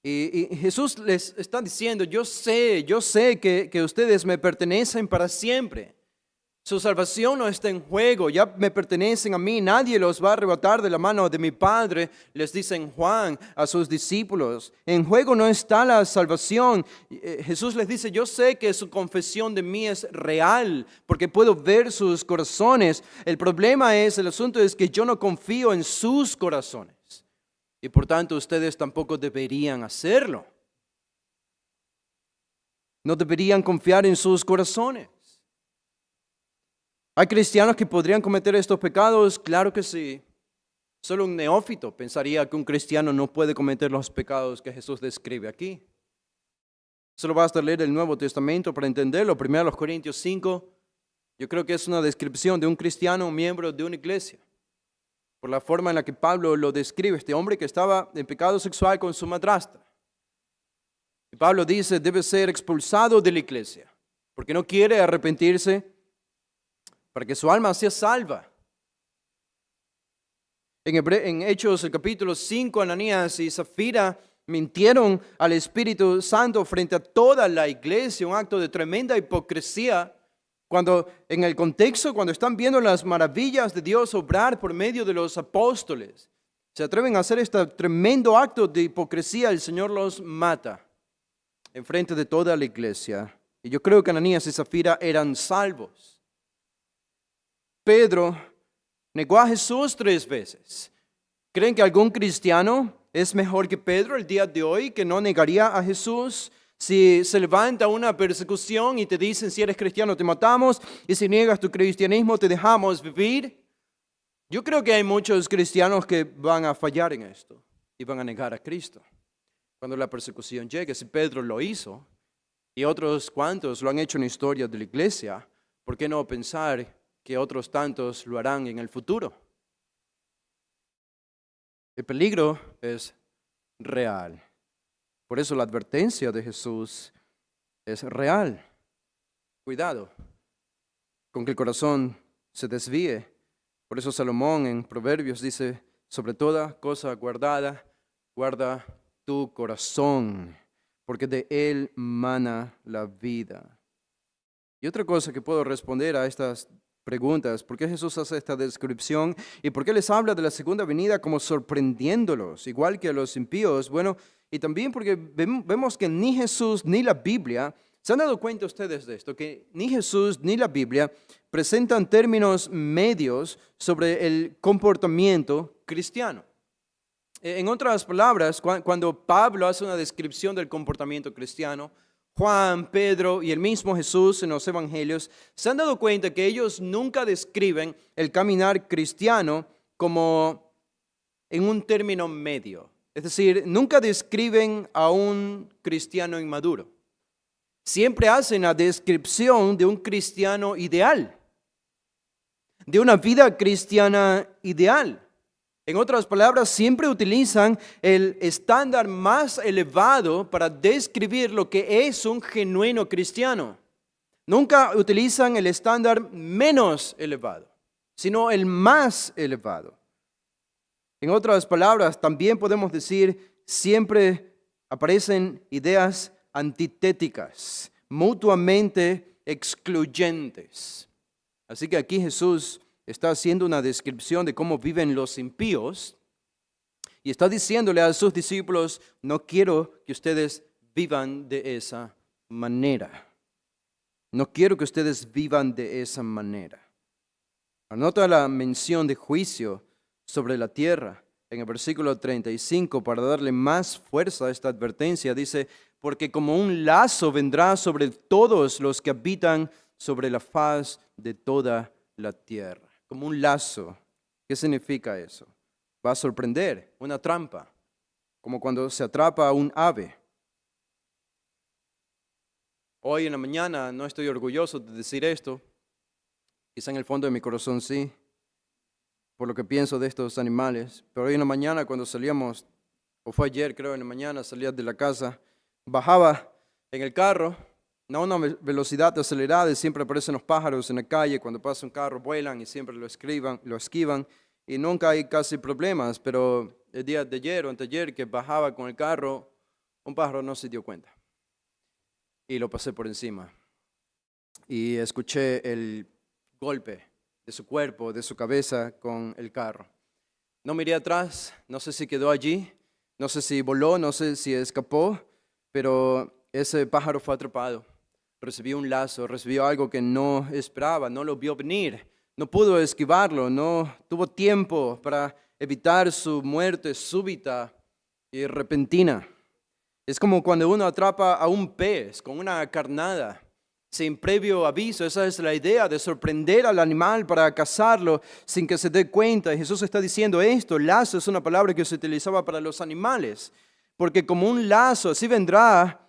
Y Jesús les está diciendo, yo sé que ustedes me pertenecen para siempre. Su salvación no está en juego, ya me pertenecen a mí, nadie los va a arrebatar de la mano de mi Padre, les dice en Juan a sus discípulos. En juego no está la salvación. Jesús les dice, yo sé que su confesión de mí es real, porque puedo ver sus corazones. El asunto es que yo no confío en sus corazones. Y por tanto ustedes tampoco deberían hacerlo. No deberían confiar en sus corazones. ¿Hay cristianos que podrían cometer estos pecados? Claro que sí. Solo un neófito pensaría que un cristiano no puede cometer los pecados que Jesús describe aquí. Solo basta leer el Nuevo Testamento para entenderlo. 1 Corintios 5, yo creo que es una descripción de un cristiano, un miembro de una iglesia. Por la forma en la que Pablo lo describe, este hombre que estaba en pecado sexual con su madrastra. Y Pablo dice, debe ser expulsado de la iglesia, porque no quiere arrepentirse para que su alma sea salva. En Hechos, el capítulo 5, Ananías y Zafira mintieron al Espíritu Santo frente a toda la iglesia, un acto de tremenda hipocresía. Cuando en el contexto, cuando están viendo las maravillas de Dios obrar por medio de los apóstoles, se atreven a hacer este tremendo acto de hipocresía, el Señor los mata en frente de toda la iglesia. Y yo creo que Ananías y Zafira eran salvos. Pedro negó a Jesús 3 veces. ¿Creen que algún cristiano es mejor que Pedro el día de hoy, que no negaría a Jesús? Si se levanta una persecución y te dicen, si eres cristiano te matamos, y si niegas tu cristianismo te dejamos vivir. Yo creo que hay muchos cristianos que van a fallar en esto y van a negar a Cristo cuando la persecución llegue. Si Pedro lo hizo y otros cuantos lo han hecho en la historia de la iglesia, ¿por qué no pensar que otros tantos lo harán en el futuro? El peligro es real. Por eso la advertencia de Jesús es real. Cuidado con que el corazón se desvíe. Por eso Salomón en Proverbios dice, sobre toda cosa guardada, guarda tu corazón, porque de él mana la vida. Y otra cosa que puedo responder a estas preguntas, ¿por qué Jesús hace esta descripción? ¿Y por qué les habla de la segunda venida como sorprendiéndolos, igual que a los impíos? Bueno, y también porque vemos que ni Jesús ni la Biblia ¿Se han dado cuenta ustedes de esto? Que ni Jesús ni la Biblia presentan términos medios sobre el comportamiento cristiano. En otras palabras, cuando Pablo hace una descripción del comportamiento cristiano, Juan, Pedro y el mismo Jesús en los evangelios, se han dado cuenta que ellos nunca describen el caminar cristiano como en un término medio. Es decir, nunca describen a un cristiano inmaduro. Siempre hacen la descripción de un cristiano ideal, de una vida cristiana ideal. En otras palabras, siempre utilizan el estándar más elevado para describir lo que es un genuino cristiano. Nunca utilizan el estándar menos elevado, sino el más elevado. En otras palabras, también podemos decir, siempre aparecen ideas antitéticas, mutuamente excluyentes. Así que aquí Jesús está haciendo una descripción de cómo viven los impíos y está diciéndole a sus discípulos, no quiero que ustedes vivan de esa manera. No quiero que ustedes vivan de esa manera. Anota la mención de juicio sobre la tierra en el versículo 35 para darle más fuerza a esta advertencia. Dice, porque como un lazo vendrá sobre todos los que habitan sobre la faz de toda la tierra. Como un lazo. ¿Qué significa eso? Va a sorprender, una trampa, como cuando se atrapa a un ave. Hoy en la mañana no estoy orgulloso de decir esto, quizá en el fondo de mi corazón sí, por lo que pienso de estos animales, pero hoy en la mañana cuando salíamos, o fue ayer creo en la mañana, salía de la casa, bajaba en el carro, no a una velocidad acelerada y siempre aparecen los pájaros en la calle, cuando pasa un carro vuelan y siempre lo esquivan y nunca hay casi problemas, pero el día de ayer o anteayer que bajaba con el carro, un pájaro no se dio cuenta y lo pasé por encima y escuché el golpe de su cuerpo, de su cabeza con el carro. No miré atrás, no sé si quedó allí, no sé si voló, no sé si escapó, pero ese pájaro fue atrapado. Recibió un lazo, recibió algo que no esperaba, no lo vio venir, no pudo esquivarlo, no tuvo tiempo para evitar su muerte súbita y repentina. Es como cuando uno atrapa a un pez con una carnada, sin previo aviso. Esa es la idea de sorprender al animal para cazarlo sin que se dé cuenta. Y Jesús está diciendo esto, lazo es una palabra que se utilizaba para los animales, porque como un lazo, así vendrá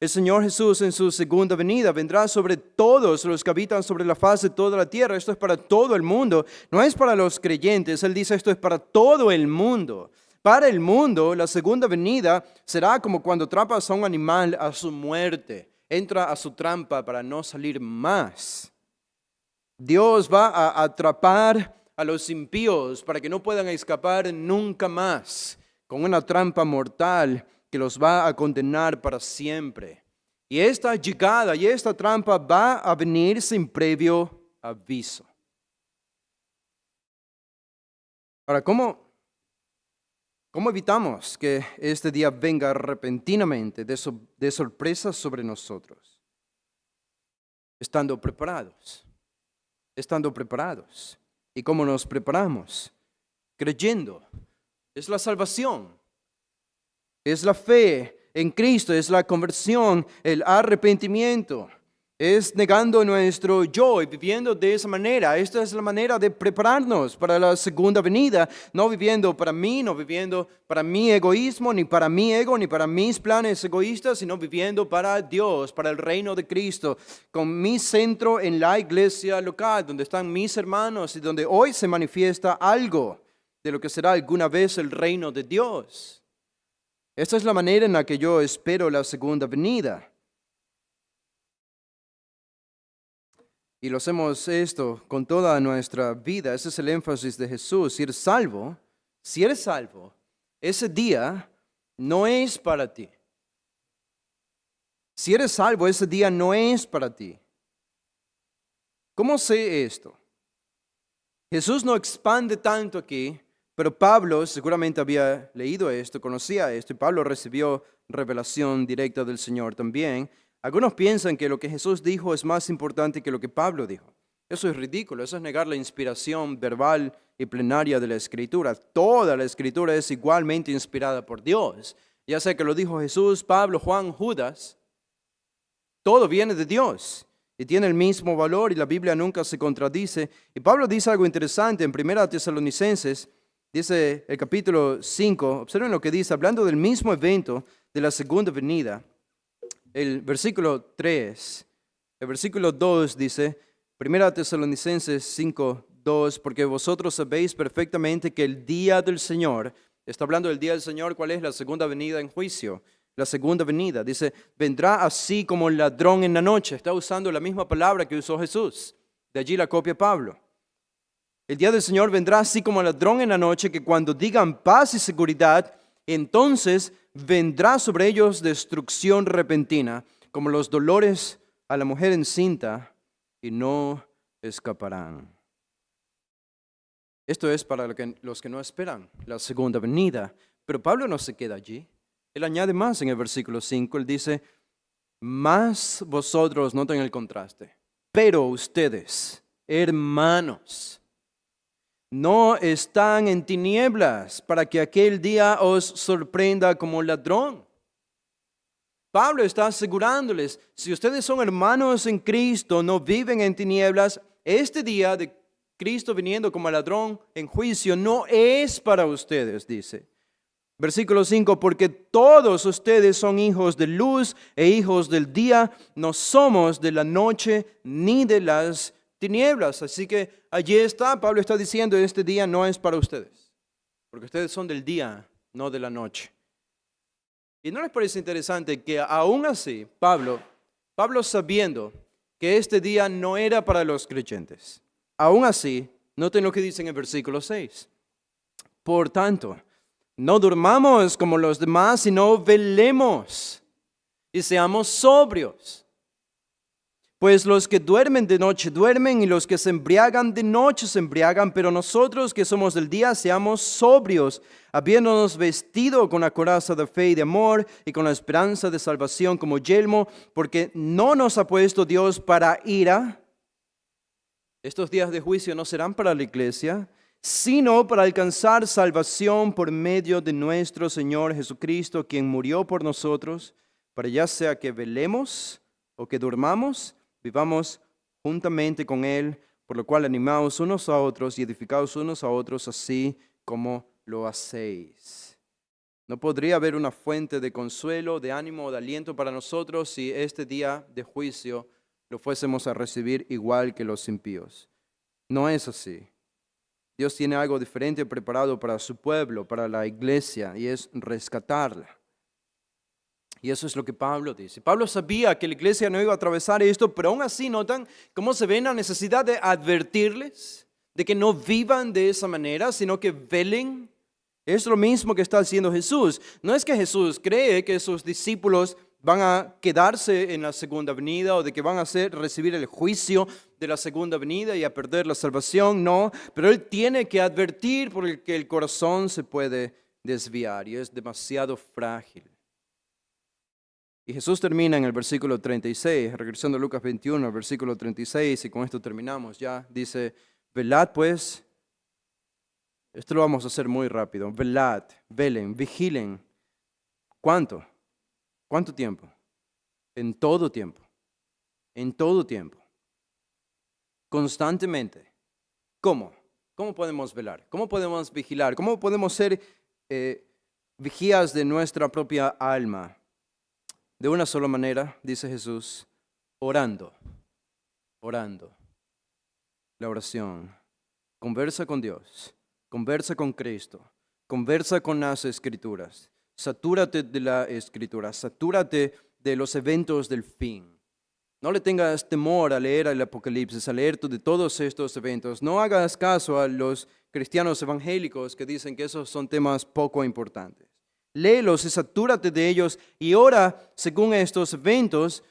el Señor Jesús en su segunda venida, vendrá sobre todos los que habitan sobre la faz de toda la tierra. Esto es para todo el mundo, no es para los creyentes. Él dice esto es para todo el mundo. Para el mundo, la segunda venida será como cuando atrapas a un animal a su muerte. Entra a su trampa para no salir más. Dios va a atrapar a los impíos para que no puedan escapar nunca más, con una trampa mortal que los va a condenar para siempre. Y esta llegada y esta trampa va a venir sin previo aviso. Ahora, ¿cómo evitamos que este día venga repentinamente de sorpresa sobre nosotros? Estando preparados. ¿Y cómo nos preparamos? Creyendo. Es la salvación. Es la fe en Cristo, es la conversión, el arrepentimiento. Es negando nuestro yo y viviendo de esa manera. Esta es la manera de prepararnos para la segunda venida. No viviendo para mí, no viviendo para mi egoísmo, ni para mi ego, ni para mis planes egoístas, sino viviendo para Dios, para el reino de Cristo, con mi centro en la iglesia local, donde están mis hermanos y donde hoy se manifiesta algo de lo que será alguna vez el reino de Dios. Esta es la manera en la que yo espero la segunda venida. Y lo hacemos esto con toda nuestra vida. Ese es el énfasis de Jesús. Si eres salvo, ese día no es para ti. Si eres salvo, ese día no es para ti. ¿Cómo sé esto? Jesús no expande tanto aquí, pero Pablo seguramente había leído esto, conocía esto, y Pablo recibió revelación directa del Señor también. Algunos piensan que lo que Jesús dijo es más importante que lo que Pablo dijo. Eso es ridículo, eso es negar la inspiración verbal y plenaria de la Escritura. Toda la Escritura es igualmente inspirada por Dios. Ya sea que lo dijo Jesús, Pablo, Juan, Judas, todo viene de Dios y tiene el mismo valor y la Biblia nunca se contradice. Y Pablo dice algo interesante en 1 Tesalonicenses, dice el capítulo 5, observen lo que dice, hablando del mismo evento de la segunda venida. El versículo 3, el versículo 2 dice, 1 Tesalonicenses 5, 2, porque vosotros sabéis perfectamente que el día del Señor, está hablando del día del Señor, ¿cuál es? La segunda venida en juicio. La segunda venida, dice, vendrá así como el ladrón en la noche. Está usando la misma palabra que usó Jesús. De allí la copia Pablo. El día del Señor vendrá así como el ladrón en la noche, que cuando digan paz y seguridad, entonces vendrá sobre ellos destrucción repentina, como los dolores a la mujer encinta, y no escaparán. Esto es para los que no esperan la segunda venida. Pero Pablo no se queda allí. Él añade más en el versículo 5. Él dice, más vosotros, noten el contraste, pero ustedes, hermanos, no están en tinieblas para que aquel día os sorprenda como ladrón. Pablo está asegurándoles, si ustedes son hermanos en Cristo, no viven en tinieblas, este día de Cristo viniendo como ladrón en juicio no es para ustedes, dice. Versículo 5, porque todos ustedes son hijos de luz e hijos del día, no somos de la noche ni de las tinieblas. Así que allí está, Pablo está diciendo, este día no es para ustedes, porque ustedes son del día, no de la noche. ¿Y no les parece interesante que aún así, Pablo sabiendo que este día no era para los creyentes, aún así, noten lo que dice en el versículo 6. Por tanto, no durmamos como los demás, sino velemos y seamos sobrios. Pues los que duermen de noche duermen y los que se embriagan de noche se embriagan, pero nosotros que somos del día seamos sobrios, habiéndonos vestido con la coraza de fe y de amor y con la esperanza de salvación como yelmo, porque no nos ha puesto Dios para ira. Estos días de juicio no serán para la iglesia, sino para alcanzar salvación por medio de nuestro Señor Jesucristo, quien murió por nosotros, para ya sea que velemos o que durmamos, vivamos juntamente con Él, por lo cual animaos unos a otros y edificaos unos a otros, así como lo hacéis. ¿No podría haber una fuente de consuelo, de ánimo o de aliento para nosotros si este día de juicio lo fuésemos a recibir igual que los impíos? No es así. Dios tiene algo diferente preparado para su pueblo, para la iglesia, y es rescatarla. Y eso es lo que Pablo dice. Pablo sabía que la iglesia no iba a atravesar esto, pero aún así notan cómo se ve la necesidad de advertirles, de que no vivan de esa manera, sino que velen. Es lo mismo que está haciendo Jesús. No es que Jesús cree que sus discípulos van a quedarse en la segunda venida o de que van a recibir el juicio de la segunda venida y a perder la salvación. No, pero Él tiene que advertir porque el corazón se puede desviar y es demasiado frágil. Y Jesús termina en el versículo 36, regresando a Lucas 21, el versículo 36, y con esto terminamos ya. Dice, velad pues, esto lo vamos a hacer muy rápido, velad, velen, vigilen. ¿Cuánto? ¿Cuánto tiempo? En todo tiempo. En todo tiempo. Constantemente. ¿Cómo? ¿Cómo podemos velar? ¿Cómo podemos vigilar? ¿Cómo podemos ser vigías de nuestra propia alma? De una sola manera, dice Jesús, orando. Orando. La oración. Conversa con Dios. Conversa con Cristo. Conversa con las Escrituras. Satúrate de la Escritura, satúrate de los eventos del fin. No le tengas temor a leer el Apocalipsis, a leer de todos estos eventos. No hagas caso a los cristianos evangélicos que dicen que esos son temas poco importantes. Léelos y satúrate de ellos y ora según estos eventos.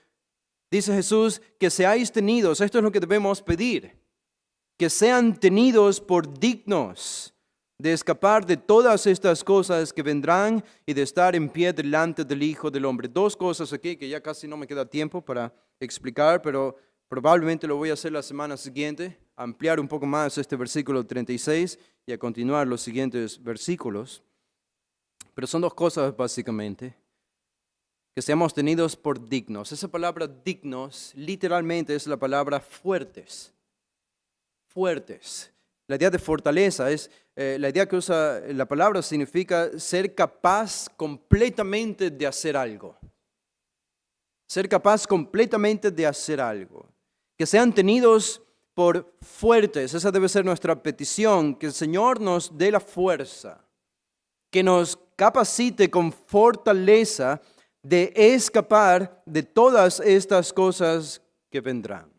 Dice Jesús que seáis tenidos, esto es lo que debemos pedir, que sean tenidos por dignos de escapar de todas estas cosas que vendrán y de estar en pie delante del Hijo del Hombre. Dos cosas aquí que ya casi no me queda tiempo para explicar, pero probablemente lo voy a hacer la semana siguiente, ampliar un poco más este versículo 36 y a continuar los siguientes versículos. Pero son dos cosas básicamente. Que seamos tenidos por dignos. Esa palabra dignos literalmente es la palabra fuertes. Fuertes. La idea de fortaleza es, la idea que usa la palabra significa ser capaz completamente de hacer algo. Ser capaz completamente de hacer algo. Que sean tenidos por fuertes. Esa debe ser nuestra petición. Que el Señor nos dé la fuerza. Que nos capacite con fortaleza de escapar de todas estas cosas que vendrán.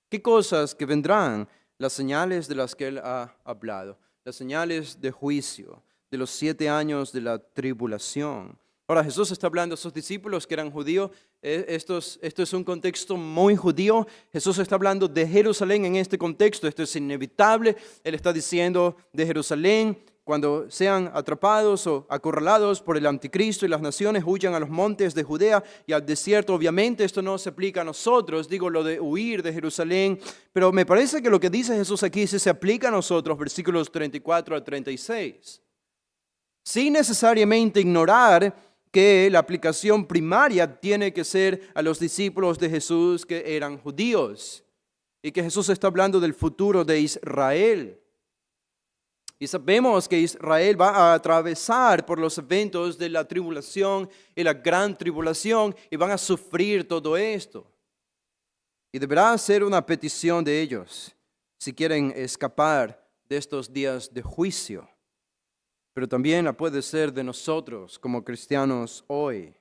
¿Qué cosas que vendrán? Las señales de las que Él ha hablado, las señales de juicio, de los 7 años de la tribulación. Ahora Jesús está hablando a sus discípulos que eran judíos. Esto es un contexto muy judío. Jesús está hablando de Jerusalén en este contexto. Esto es inevitable. Él está diciendo de Jerusalén. Cuando sean atrapados o acorralados por el anticristo y las naciones huyan a los montes de Judea y al desierto. Obviamente esto no se aplica a nosotros, digo lo de huir de Jerusalén, pero me parece que lo que dice Jesús aquí sí se aplica a nosotros, versículos 34 al 36. Sin necesariamente ignorar que la aplicación primaria tiene que ser a los discípulos de Jesús que eran judíos y que Jesús está hablando del futuro de Israel. Y sabemos que Israel va a atravesar por los eventos de la tribulación y la gran tribulación y van a sufrir todo esto. Y deberá ser una petición de ellos si quieren escapar de estos días de juicio. Pero también la puede ser de nosotros como cristianos hoy.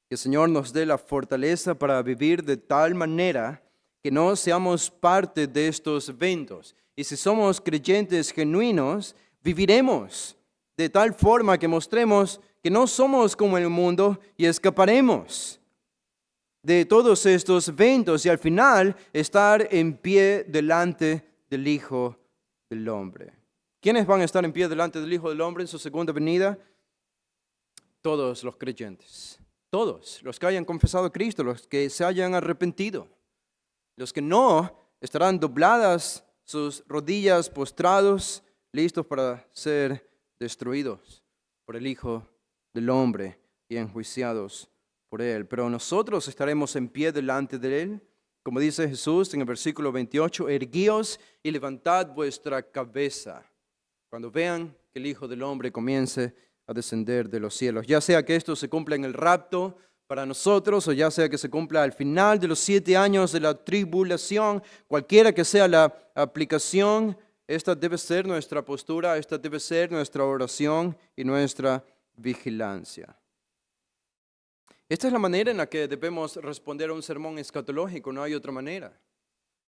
Que el Señor nos dé la fortaleza para vivir de tal manera que no seamos parte de estos eventos. Y si somos creyentes genuinos, viviremos de tal forma que mostremos que no somos como el mundo y escaparemos de todos estos eventos y al final estar en pie delante del Hijo del Hombre. ¿Quiénes van a estar en pie delante del Hijo del Hombre en su segunda venida? Todos los creyentes, todos los que hayan confesado a Cristo, los que se hayan arrepentido. Los que no estarán dobladas sus rodillas, postrados, listos para ser destruidos por el Hijo del Hombre y enjuiciados por Él. Pero nosotros estaremos en pie delante de Él, como dice Jesús en el versículo 28, erguíos y levantad vuestra cabeza cuando vean que el Hijo del Hombre comience a descender de los cielos. Ya sea que esto se cumpla en el rapto para nosotros, o ya sea que se cumpla al final de los 7 años de la tribulación, cualquiera que sea la aplicación, esta debe ser nuestra postura, esta debe ser nuestra oración y nuestra vigilancia. Esta es la manera en la que debemos responder a un sermón escatológico, no hay otra manera.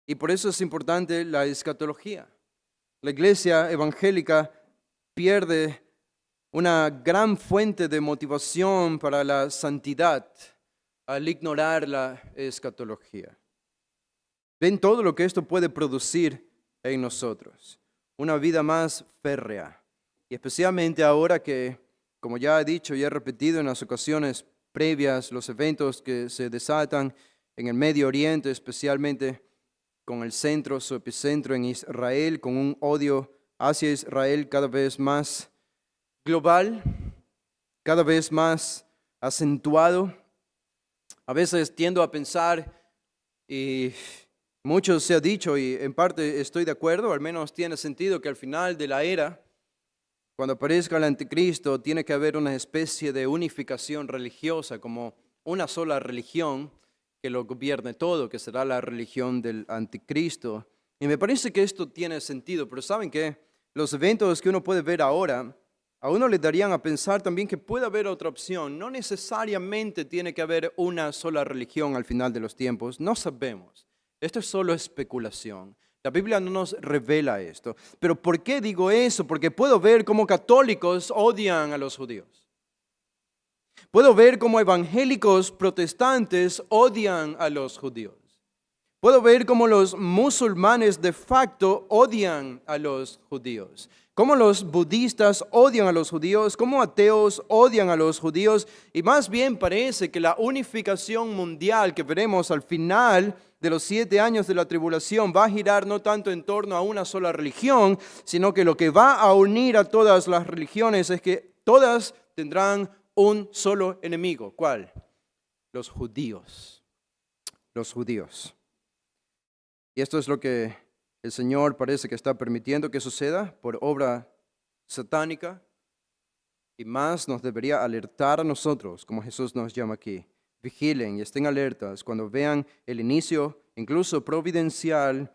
Y por eso es importante la escatología. La iglesia evangélica pierde una gran fuente de motivación para la santidad al ignorar la escatología. Ven todo lo que esto puede producir en nosotros. Una vida más férrea. Y especialmente ahora que, como ya he dicho y he repetido en las ocasiones previas, los eventos que se desatan en el Medio Oriente, especialmente con el centro, su epicentro en Israel, con un odio hacia Israel cada vez más global, cada vez más acentuado. A veces tiendo a pensar, y mucho se ha dicho, y en parte estoy de acuerdo, al menos tiene sentido que al final de la era, cuando aparezca el anticristo, tiene que haber una especie de unificación religiosa, como una sola religión que lo gobierne todo, que será la religión del anticristo. Y me parece que esto tiene sentido, pero ¿saben qué? Los eventos que uno puede ver ahora, a uno le darían a pensar también que puede haber otra opción. No necesariamente tiene que haber una sola religión al final de los tiempos. No sabemos. Esto es solo especulación. La Biblia no nos revela esto. Pero ¿por qué digo eso? Porque puedo ver cómo católicos odian a los judíos. Puedo ver cómo evangélicos protestantes odian a los judíos. Puedo ver cómo los musulmanes de facto odian a los judíos, cómo los budistas odian a los judíos, cómo ateos odian a los judíos, y más bien parece que la unificación mundial que veremos al final de los 7 años de la tribulación va a girar no tanto en torno a una sola religión, sino que lo que va a unir a todas las religiones es que todas tendrán un solo enemigo. ¿Cuál? Los judíos. Los judíos. Y esto es lo que el Señor parece que está permitiendo que suceda por obra satánica. Y más nos debería alertar a nosotros, como Jesús nos llama aquí. Vigilen y estén alertas cuando vean el inicio, incluso providencial,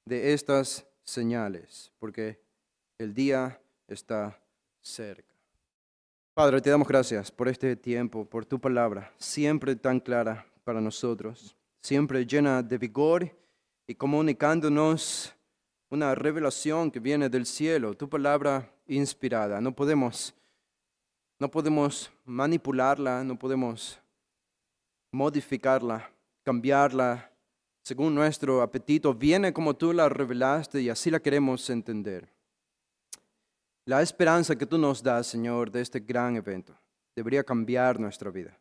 de estas señales, porque el día está cerca. Padre, te damos gracias por este tiempo, por tu palabra, siempre tan clara para nosotros, siempre llena de vigor y comunicándonos una revelación que viene del cielo, tu palabra inspirada. No podemos manipularla, no podemos modificarla, cambiarla según nuestro apetito. Viene como tú la revelaste y así la queremos entender. La esperanza que tú nos das, Señor, de este gran evento debería cambiar nuestra vida.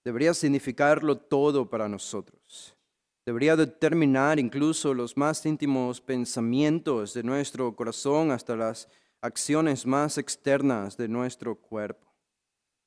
Debería significarlo todo para nosotros. Debería determinar incluso los más íntimos pensamientos de nuestro corazón hasta las acciones más externas de nuestro cuerpo.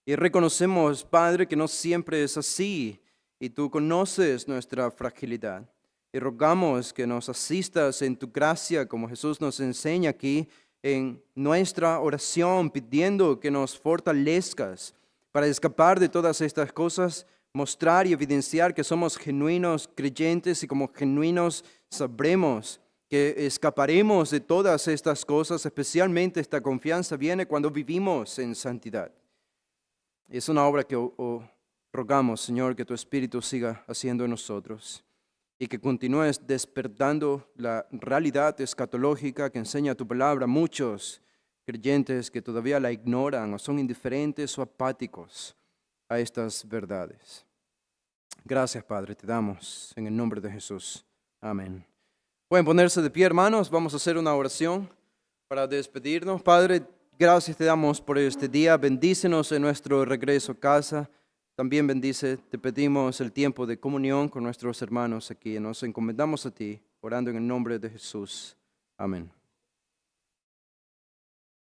Y reconocemos, Padre, que no siempre es así y tú conoces nuestra fragilidad. Y rogamos que nos asistas en tu gracia, como Jesús nos enseña aquí en nuestra oración, pidiendo que nos fortalezcas para escapar de todas estas cosas, mostrar y evidenciar que somos genuinos creyentes y como genuinos sabremos que escaparemos de todas estas cosas, especialmente esta confianza viene cuando vivimos en santidad. Es una obra que rogamos, Señor, que tu Espíritu siga haciendo en nosotros y que continúes despertando la realidad escatológica que enseña tu palabra a muchos creyentes que todavía la ignoran o son indiferentes o apáticos a estas verdades. Gracias, Padre, te damos en el nombre de Jesús. Amén. Pueden ponerse de pie, hermanos. Vamos a hacer una oración para despedirnos. Padre, gracias te damos por este día. Bendícenos en nuestro regreso a casa. También te pedimos el tiempo de comunión con nuestros hermanos aquí. Nos encomendamos a ti, orando en el nombre de Jesús. Amén.